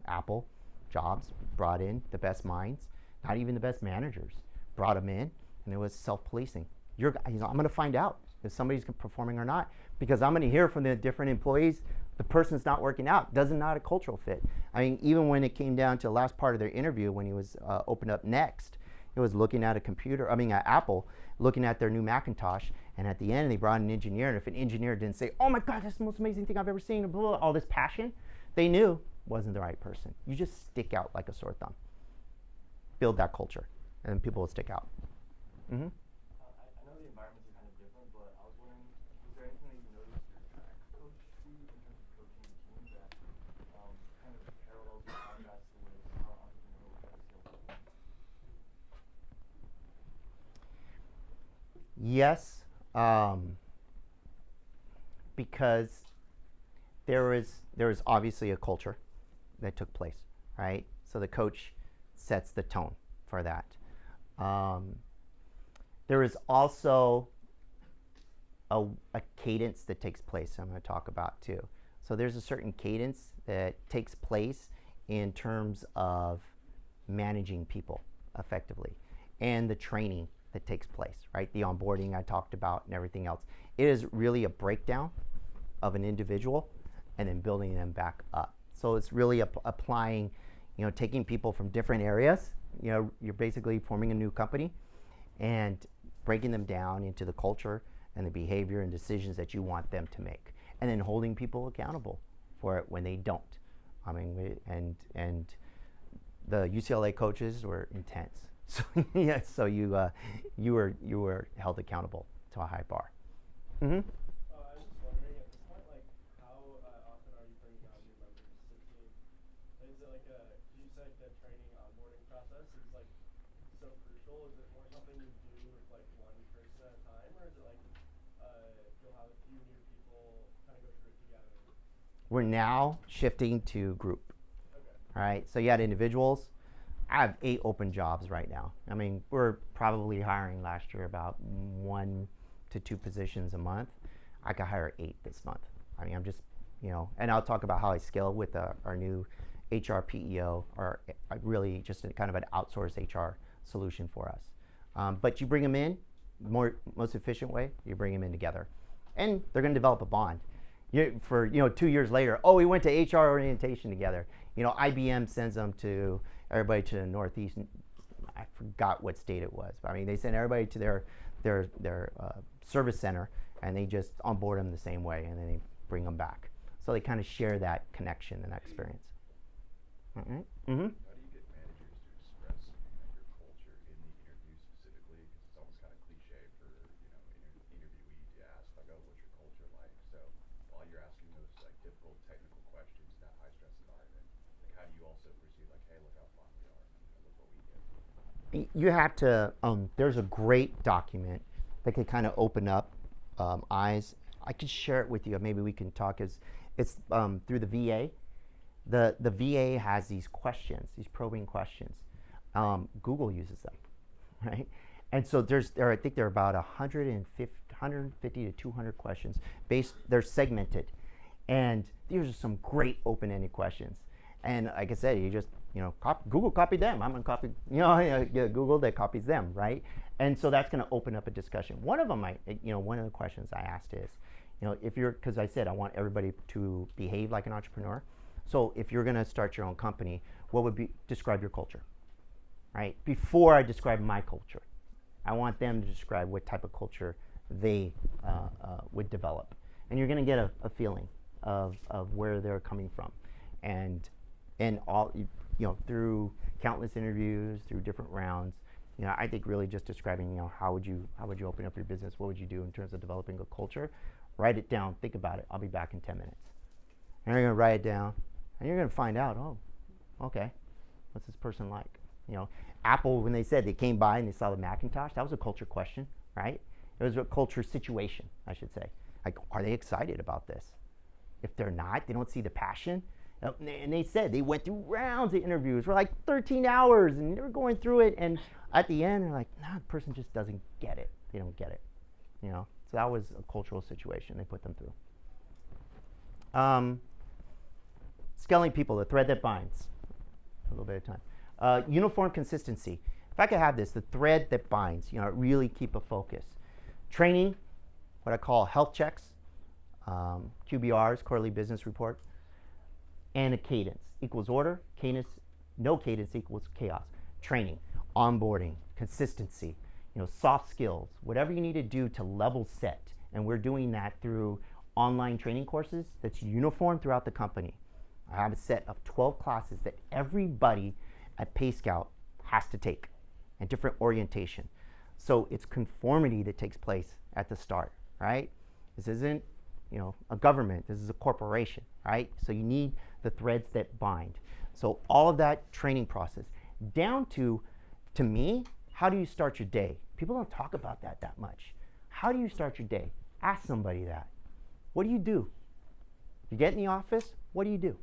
Apple, Jobs brought in the best minds, not even the best managers, brought them in, and it was self-policing. I'm going to find out if somebody's performing or not, because I'm going to hear from the different employees the person's not working out, not a cultural fit. I mean, even when it came down to the last part of their interview, when he was opened up next, it was looking at at Apple, looking at their new Macintosh, and at the end they brought an engineer, and if an engineer didn't say, oh my God, that's the most amazing thing I've ever seen, blah, blah, blah, all this passion, they knew wasn't the right person. You just stick out like a sore thumb. Build that culture, and then people will stick out. Mm-hmm. I know the environments are kind of different, but I was wondering, was there anything that you noticed your track coach do in terms of coaching the team that kind of parallels or contrasts with how entrepreneurial track sales are? Yes, because there is obviously a culture that took place, right? So the coach sets the tone for that. There is also a cadence that takes place I'm going to talk about too. So there's a certain cadence that takes place in terms of managing people effectively, and the training that takes place, right? The onboarding I talked about and everything else. It is really a breakdown of an individual and then building them back up. So it's really applying, taking people from different areas. You're basically forming a new company and breaking them down into the culture and the behavior and decisions that you want them to make, and then holding people accountable for it when they don't. I mean, and the UCLA coaches were intense. So yeah, so you were held accountable to a high bar. Mm-hmm. I was just wondering at this point, how often are you bringing on new members to the team? Is it you said the training onboarding process is so crucial? Is it more something you do with one person at a time, or is it you'll have a few new people kind of go through it together? We're now shifting to group. Okay. All right, so you had individuals. I have 8 open jobs right now. I mean, we're probably hiring last year about 1 to 2 positions a month. I could hire 8 this month. I mean, I'm just, and I'll talk about how I scale with our new HR PEO, or really just a kind of an outsourced HR solution for us. But you bring them in, most efficient way, you bring them in together. And they're going to develop a bond. 2 years later, we went to HR orientation together. IBM sends them to everybody to the Northeast. I forgot what state it was, but I mean, they send everybody to their service center, and they just onboard them the same way, and then they bring them back. So they kind of share that connection and that experience. All right. Mm-hmm. How do you get managers to express your culture in the interview specifically? Because it's almost kind of cliche for interviewee to ask what's your culture like? So while you're asking those difficult technical questions in that high stress environment, how do you also perceive hey, look how fun we are, look what we get? You have to. There's a great document that could kind of open up eyes. I could share it with you. Maybe we can talk. It's through the VA. The VA has these questions, these probing questions. Google uses them, right? And so I think there are about 150 to 200 questions. They're segmented, and these are some great open-ended questions. And like I said, you just Google copied them. I'm gonna copy Google that copies them, right? And so that's gonna open up a discussion. One of them, one of the questions I asked is, because I said I want everybody to behave like an entrepreneur. So if you're going to start your own company, describe your culture? right? Before I describe my culture. I want them to describe what type of culture they would develop. And you're going to get a feeling of where they're coming from. And all, through countless interviews, through different rounds, I think really just describing, how would you open up your business? What would you do in terms of developing a culture? Write it down, think about it. I'll be back in 10 minutes. And you're going to write it down, and you're going to find out, oh, okay, what's this person like? Apple, when they said they came by and they saw the Macintosh, that was a culture question, right? It was a culture situation, I should say. Like, are they excited about this? If they're not, they don't see the passion. And they said they went through rounds of interviews for like 13 hours, and they were going through it, and at the end, they're like, nah, the person just doesn't get it. They don't get it, So that was a cultural situation they put them through. Scaling people, the thread that binds. A little bit of time. Uniform consistency. If I could have this, the thread that binds, really keep a focus. Training, what I call health checks, QBRs, quarterly business report, and a cadence equals order. Cadence, no cadence equals chaos. Training, onboarding, consistency, soft skills, whatever you need to do to level set. And we're doing that through online training courses that's uniform throughout the company. I have a set of 12 classes that everybody at Payscout has to take, and different orientation. So it's conformity that takes place at the start, right? This isn't, a government. This is a corporation, right? So you need the threads that bind. So all of that training process, down to me, how do you start your day? People don't talk about that much. How do you start your day? Ask somebody that. What do you do? You get in the office, what do you do?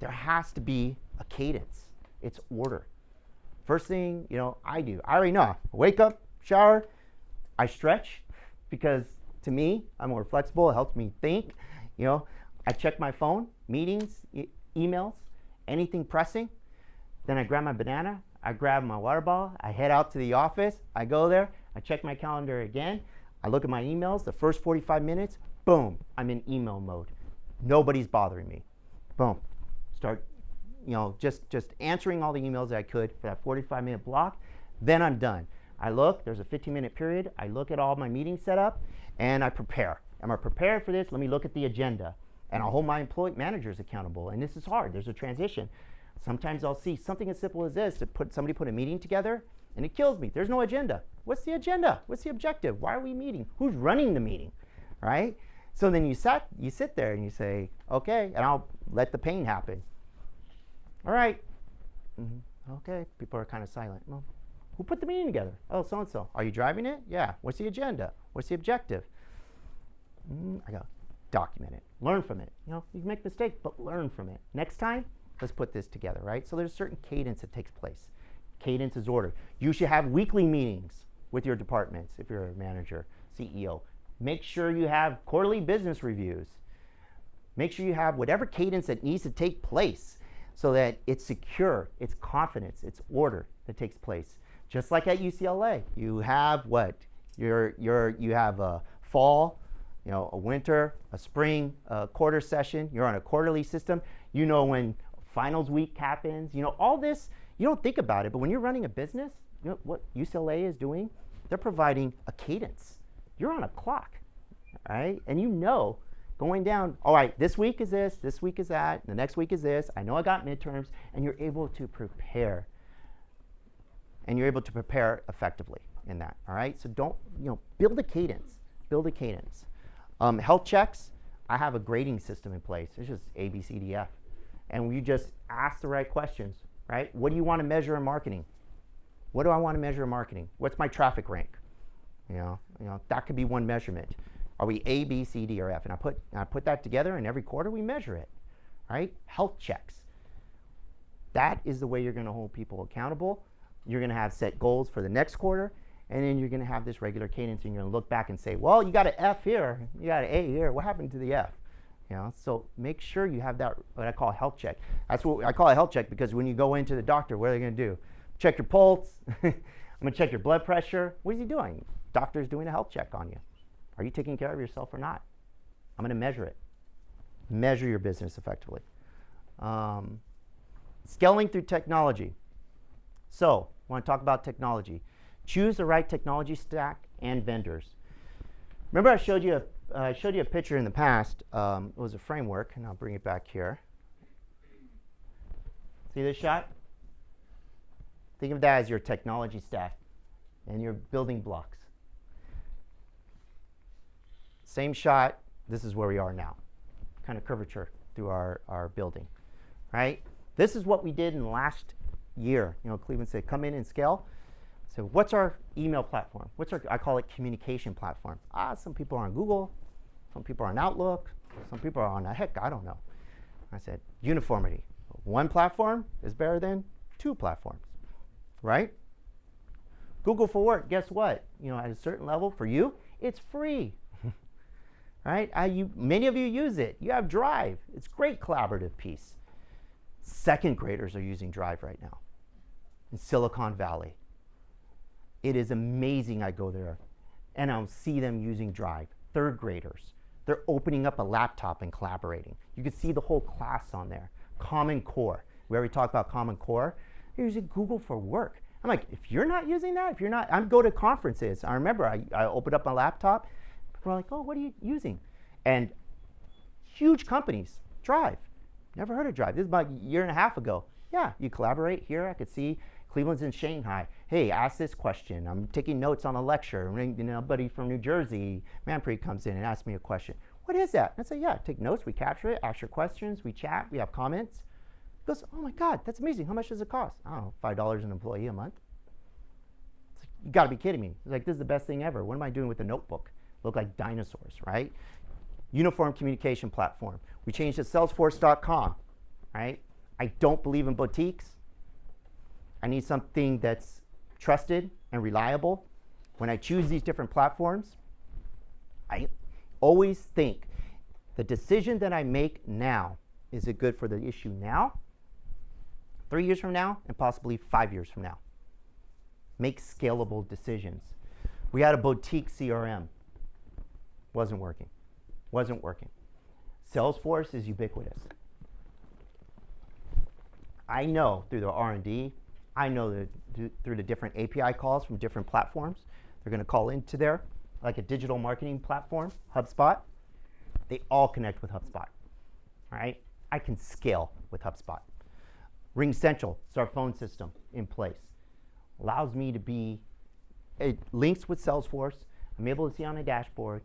There has to be a cadence. It's order. First thing, I do. I already know. I wake up, shower, I stretch, because to me, I'm more flexible. It helps me think. I check my phone, meetings, emails, anything pressing. Then I grab my banana, I grab my water bottle, I head out to the office, I go there, I check my calendar again, I look at my emails, the first 45 minutes, boom, I'm in email mode. Nobody's bothering me. Boom. Start, just answering all the emails that I could for that 45-minute block. Then I'm done. I look, there's a 15-minute period, I look at all my meetings set up, and I prepare. Am I prepared for this? Let me look at the agenda. And I'll hold my managers accountable. And this is hard. There's a transition. Sometimes I'll see something as simple as this, somebody put a meeting together, and it kills me. There's no agenda. What's the agenda? What's the objective? Why are we meeting? Who's running the meeting, right? So then you sit there and you say, okay, and I'll let the pain happen. All right. Okay, people are kind of silent. Well, who put the meeting together? Oh, so-and-so. Are you driving it? Yeah. What's the agenda? What's the objective? I got document it. Learn from it. You can make mistakes, but learn from it. Next time, let's put this together, right? So there's a certain cadence that takes place. Cadence is order. You should have weekly meetings with your departments if you're a manager, CEO. Make sure you have quarterly business reviews. Make sure you have whatever cadence that needs to take place so that it's secure, it's confidence, it's order that takes place. Just like at UCLA, you have what? You have a fall, a winter, a spring, a quarter session. You're on a quarterly system. When finals week happens. All this, you don't think about it, but when you're running a business, what UCLA is doing? They're providing a cadence. You're on a clock, right? And going down, all right, this week is this week is that, the next week is this. I know I got midterms, and you're able to prepare. And you're able to prepare effectively in that, all right? So don't, build a cadence. Build a cadence. Health checks, I have a grading system in place. It's just A, B, C, D, F. And you just ask the right questions, right? What do you want to measure in marketing? What do I want to measure in marketing? What's my traffic rank? That could be one measurement. Are we A, B, C, D, or F? And I put that together, and every quarter we measure it, right? Health checks. That is the way you're going to hold people accountable. You're going to have set goals for the next quarter, and then you're going to have this regular cadence, and you're going to look back and say, well, you got an F here, you got an A here. What happened to the F? So make sure you have that, what I call a health check. That's what I call a health check, because when you go into the doctor, what are they going to do? Check your pulse. I'm going to check your blood pressure. What is he doing? Doctor's doing a health check on you. Are you taking care of yourself or not? I'm going to measure it. Measure your business effectively. Scaling through technology. So Want to talk about technology. Choose the right technology stack and vendors. Remember I showed you a picture in the past. It was a framework, and I'll bring it back here. See this shot? Think of that as your technology stack and your building blocks. Same shot, this is where we are now. Kind of curvature through our building, right? This is what we did in the last year. You know, Cleveland said, come in and scale. So what's our email platform? I call it communication platform. Some people are on Google, some people are on Outlook, some people are on, I don't know. I said, uniformity. One platform is better than two platforms, right? Google for Work, guess what? You know, at a certain level for you, it's free, right? Many of you use it. You have Drive. It's a great collaborative piece. Second graders are using Drive right now in Silicon Valley. It is amazing. I go there and I'll see them using Drive. Third graders, they're opening up a laptop and collaborating. You can see the whole class on there. Common Core, we already talked about Common Core. They're using Google for Work. I'm like, if you're not using that, I go to conferences. I remember I opened up my laptop. People are like, oh, what are you using? And huge companies, Drive. Never heard of Drive. This is about a year and a half ago. Yeah, you collaborate here. I could see Cleveland's in Shanghai. Hey, ask this question. I'm taking notes on a lecture. You know, a buddy from New Jersey, Manpreet, comes in and asks me a question. What is that? And I say, yeah, take notes. We capture it, ask your questions, we chat, we have comments. He goes, oh my God, that's amazing. How much does it cost? I don't know, $5 an employee a month. It's like, you gotta be kidding me. It's like, this is the best thing ever. What am I doing with the notebook? Look like dinosaurs, right? Uniform communication platform. We changed to Salesforce.com, right? I don't believe in boutiques. I need something that's trusted and reliable. When I choose these different platforms, I always think the decision that I make now, is it good for the issue now, 3 years from now, and possibly 5 years from now? Make scalable decisions. We had a boutique CRM. Wasn't working. Salesforce is ubiquitous. I know through the R&D, I know that through the different API calls from different platforms, they're going to call into there, like a digital marketing platform, HubSpot. They all connect with HubSpot, all right? I can scale with HubSpot. RingCentral is our phone system in place. Allows me to be, it links with Salesforce. I'm able to see on a dashboard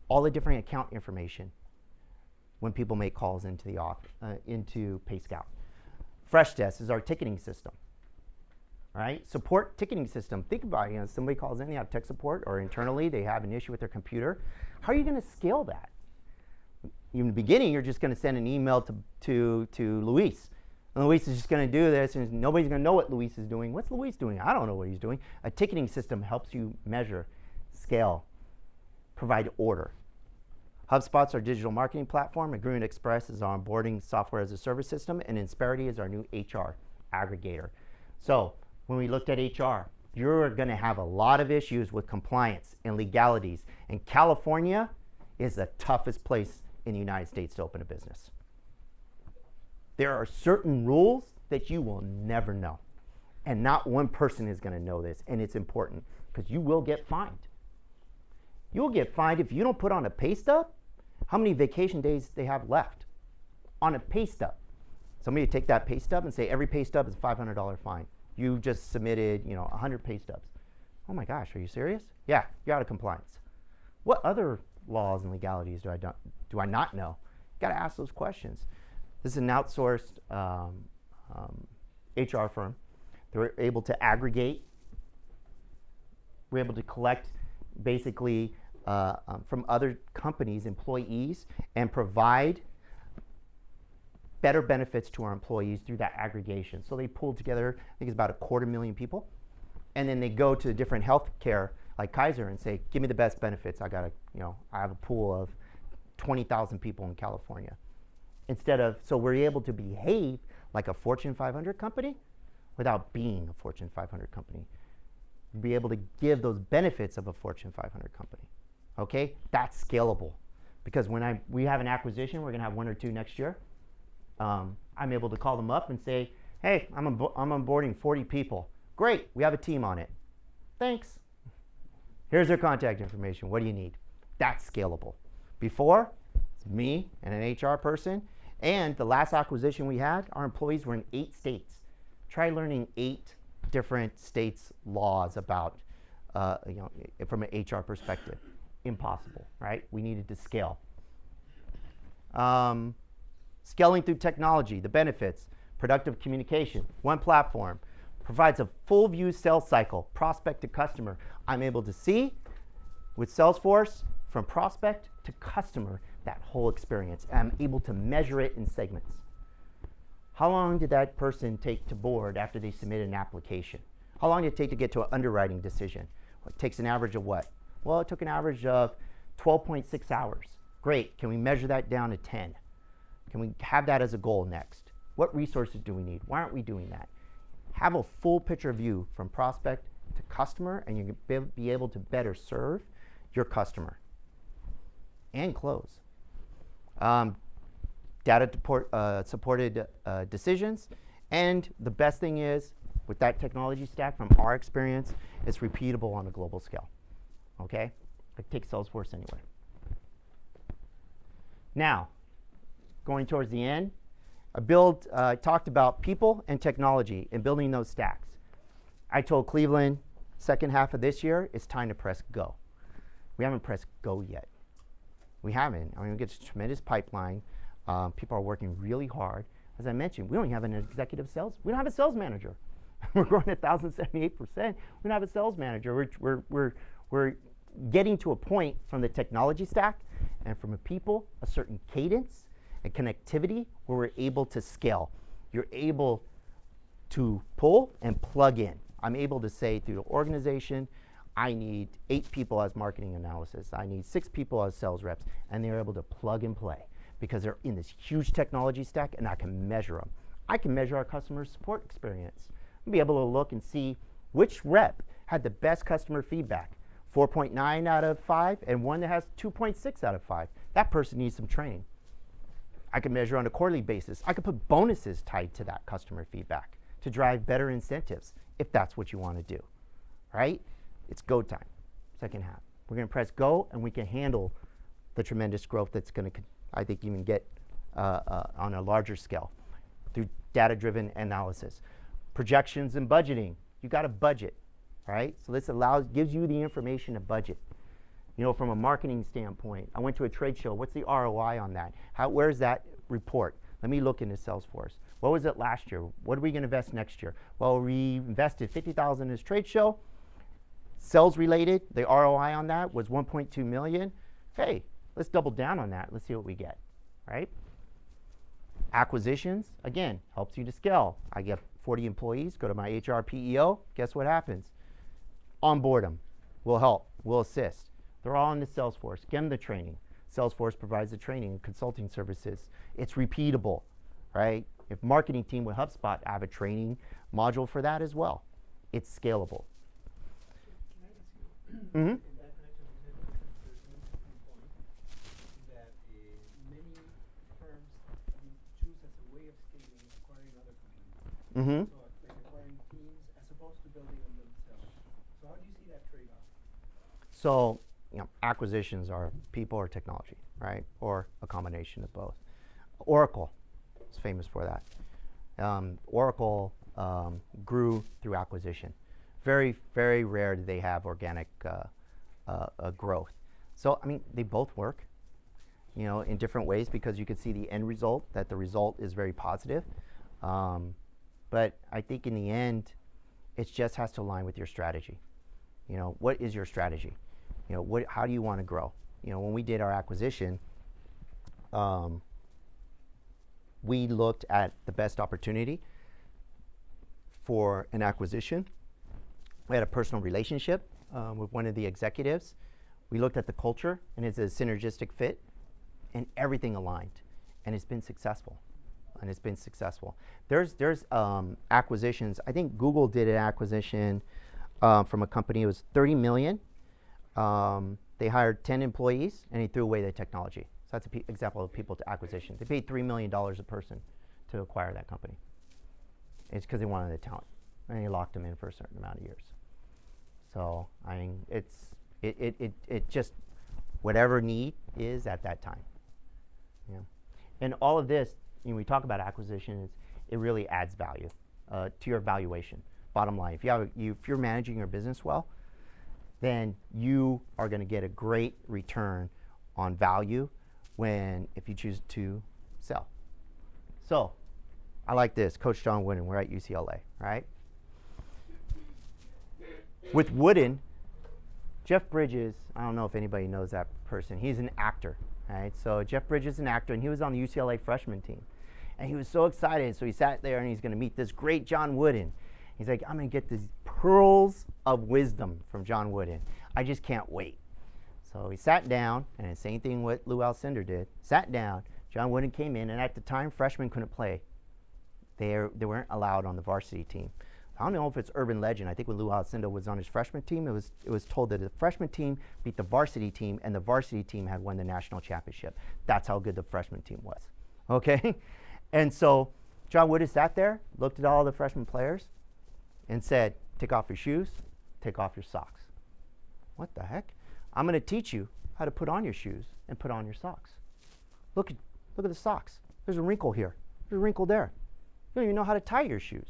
all the different account information when people make calls into the into Payscout. Freshdesk is our ticketing system, right? Support ticketing system. Think about it. You know, somebody calls in, they have tech support, or internally they have an issue with their computer. How are you going to scale that? In the beginning, you're just going to send an email to Luis. And Luis is just going to do this, and nobody's going to know what Luis is doing. What's Luis doing? I don't know what he's doing. A ticketing system helps you measure, scale, provide order. HubSpot's our digital marketing platform. Agreement Express is our onboarding software as a service system, and Insperity is our new HR aggregator. So when we looked at HR, you're going to have a lot of issues with compliance and legalities. And California is the toughest place in the United States to open a business. There are certain rules that you will never know. And not one person is going to know this. And it's important because you will get fined. You'll get fined if you don't put on a pay stub how many vacation days they have left on a pay stub. Somebody take that pay stub and say every pay stub is a $500 fine. You just submitted, 100 pay stubs. Oh my gosh, are you serious? Yeah, you're out of compliance. What other laws and legalities do I not know? Got to ask those questions. This is an outsourced HR firm. They're able to aggregate. We're able to collect basically from other companies, employees, and provide better benefits to our employees through that aggregation. So they pull together, I think it's about 250,000 people, and then they go to different healthcare like Kaiser and say, give me the best benefits. I have a pool of 20,000 people in California. So we're able to behave like a Fortune 500 company without being a Fortune 500 company. Be able to give those benefits of a Fortune 500 company. Okay, that's scalable, because when we have an acquisition, we're going to have 1 or 2 next year. I'm able to call them up and say, hey, I'm onboarding 40 people. Great, we have a team on it. Thanks. Here's their contact information. What do you need? That's scalable. Before, it's me and an HR person. And the last acquisition we had, our employees were in 8 states. Try learning 8 different states' laws about, from an HR perspective. Impossible, right? We needed to scale. Scaling through technology, the benefits, productive communication, one platform, provides a full view sales cycle, prospect to customer. I'm able to see with Salesforce from prospect to customer that whole experience. And I'm able to measure it in segments. How long did that person take to board after they submitted an application? How long did it take to get to an underwriting decision? It takes an average of what? Well, it took an average of 12.6 hours. Great. Can we measure that down to 10? Can we have that as a goal next? What resources do we need? Why aren't we doing that? Have a full picture view from prospect to customer, and you can be able to better serve your customer and close. Data supported decisions, and the best thing is, with that technology stack, from our experience, it's repeatable on a global scale. Okay? Like take Salesforce anywhere. Now, going towards the end, I talked about people and technology and building those stacks. I told Cleveland, second half of this year, it's time to press go. We haven't pressed go yet. We haven't. I mean, we get a tremendous pipeline. People are working really hard. As I mentioned, we don't have an executive sales. We don't have a sales manager. We're growing at 1,078%. We don't have a sales manager. We're getting to a point from the technology stack and from a people, a certain cadence and connectivity where we're able to scale. You're able to pull and plug in. I'm able to say through the organization, I need 8 people as marketing analysis. I need 6 people as sales reps. And they're able to plug and play because they're in this huge technology stack and I can measure them. I can measure our customer support experience. I'll be able to look and see which rep had the best customer feedback. 4.9 out of 5 and one that has 2.6 out of 5. That person needs some training. I can measure on a quarterly basis. I could put bonuses tied to that customer feedback to drive better incentives if that's what you want to do, right? It's go time, second half. We're going to press go and we can handle the tremendous growth that's going to, I think, even get on a larger scale through data-driven analysis. Projections and budgeting. You got a budget, right? So this gives you the information to budget. You know, from a marketing standpoint, I went to a trade show. What's the ROI on that? Where's that report? Let me look into Salesforce. What was it last year? What are we going to invest next year? Well, we invested $50,000 in this trade show. Sales related, the ROI on that was $1.2 million. Hey, let's double down on that. Let's see what we get, right? Acquisitions, again, helps you to scale. I get 40 employees, go to my HR PEO. Guess what happens? Onboard them. We'll help. We'll assist. They're all in the Salesforce. Get them the training. Salesforce provides the training and consulting services. It's repeatable, right? If marketing team with HubSpot, I have a training module for that as well. It's scalable. Can I ask you, Mm-hmm. in that connection, there's an interesting point that many firms choose as a way of scaling acquiring other companies. Mm-hmm. So like acquiring teams as opposed to building them themselves. So how do you see that trade-off? So, acquisitions are people or technology, right? Or a combination of both. Oracle is famous for that. Oracle grew through acquisition. Very, very rare do they have organic growth. So, I mean, they both work, in different ways because you can see the end result, that the result is very positive. But I think in the end, it just has to align with your strategy. What is your strategy? How do you want to grow? When we did our acquisition, we looked at the best opportunity for an acquisition. We had a personal relationship with one of the executives. We looked at the culture, and it's a synergistic fit, and everything aligned, and it's been successful. There's acquisitions. I think Google did an acquisition from a company. It was $30 million. They hired 10 employees, and he threw away the technology. So that's an example of people to acquisition. They paid $3 million a person to acquire that company. It's because they wanted the talent. and he locked him in for a certain amount of years. So I mean, it just whatever need is at that time. Yeah. And all of this, we talk about acquisition, it really adds value to your valuation. Bottom line, if you're managing your business well, then you are going to get a great return on value if you choose to sell. So I like this. Coach John Wooden, we're at UCLA, right? With Wooden, Jeff Bridges, I don't know if anybody knows that person. He's an actor, right? So Jeff Bridges is an actor, and he was on the UCLA freshman team. And he was so excited, so he sat there and he's going to meet this great John Wooden. He's like, I'm going to get these pearls of wisdom from John Wooden. I just can't wait. So he sat down, and the same thing what Lou Alcindor did. Sat down, John Wooden came in, and at the time, freshmen couldn't play. They weren't allowed on the varsity team. I don't know if it's urban legend. I think when Lou Alcindor was on his freshman team, it was told that the freshman team beat the varsity team, and the varsity team had won the national championship. That's how good the freshman team was. Okay? And so John Wooden sat there, looked at all the freshman players, and said, take off your shoes, take off your socks. What the heck? I'm going to teach you how to put on your shoes and put on your socks. Look at the socks. There's a wrinkle here. There's a wrinkle there. You don't even know how to tie your shoes.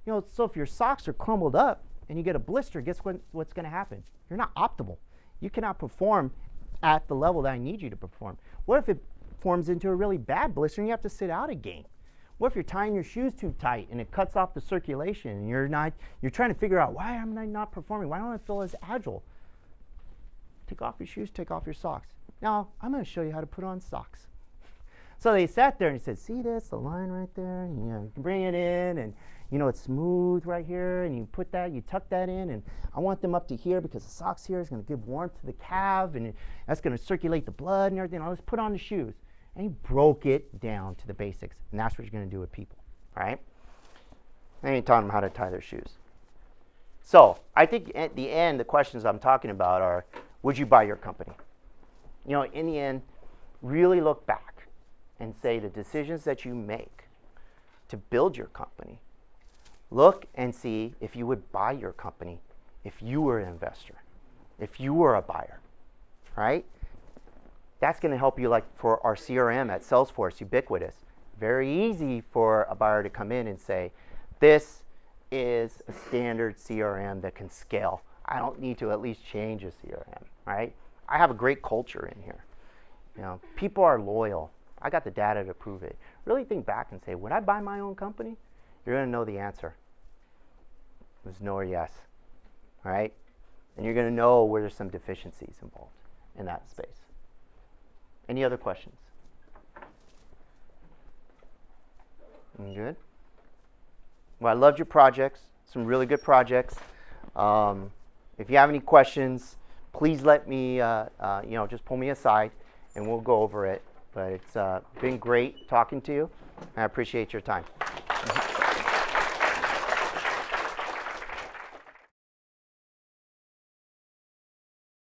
So if your socks are crumbled up and you get a blister, guess what's going to happen? You're not optimal. You cannot perform at the level that I need you to perform. What if it forms into a really bad blister and you have to sit out a game? What if you're tying your shoes too tight and it cuts off the circulation and you're trying to figure out, why am I not performing? Why don't I feel as agile? Take off your shoes, take off your socks. Now, I'm going to show you how to put on socks. So they sat there and he said, see this, the line right there? And, you can bring it in and, it's smooth right here. And you tuck that in. And I want them up to here because the socks here is going to give warmth to the calf. And that's going to circulate the blood and everything. I'll just put on the shoes. And he broke it down to the basics. And that's what you're going to do with people, right? I ain't telling them how to tie their shoes. So I think at the end, the questions I'm talking about are, would you buy your company? In the end, really look back and say the decisions that you make to build your company, look and see if you would buy your company if you were an investor, if you were a buyer, right? That's going to help you, like for our CRM at Salesforce, Ubiquitous. Very easy for a buyer to come in and say, this is a standard CRM that can scale. I don't need to at least change a CRM, right? I have a great culture in here. People are loyal. I got the data to prove it. Really think back and say, would I buy my own company? You're going to know the answer. There's no or yes, all right? And you're going to know where there's some deficiencies involved in that space. Any other questions? Good? Well, I loved your projects, some really good projects. If you have any questions, please let me, just pull me aside and we'll go over it. But it's been great talking to you. I appreciate your time.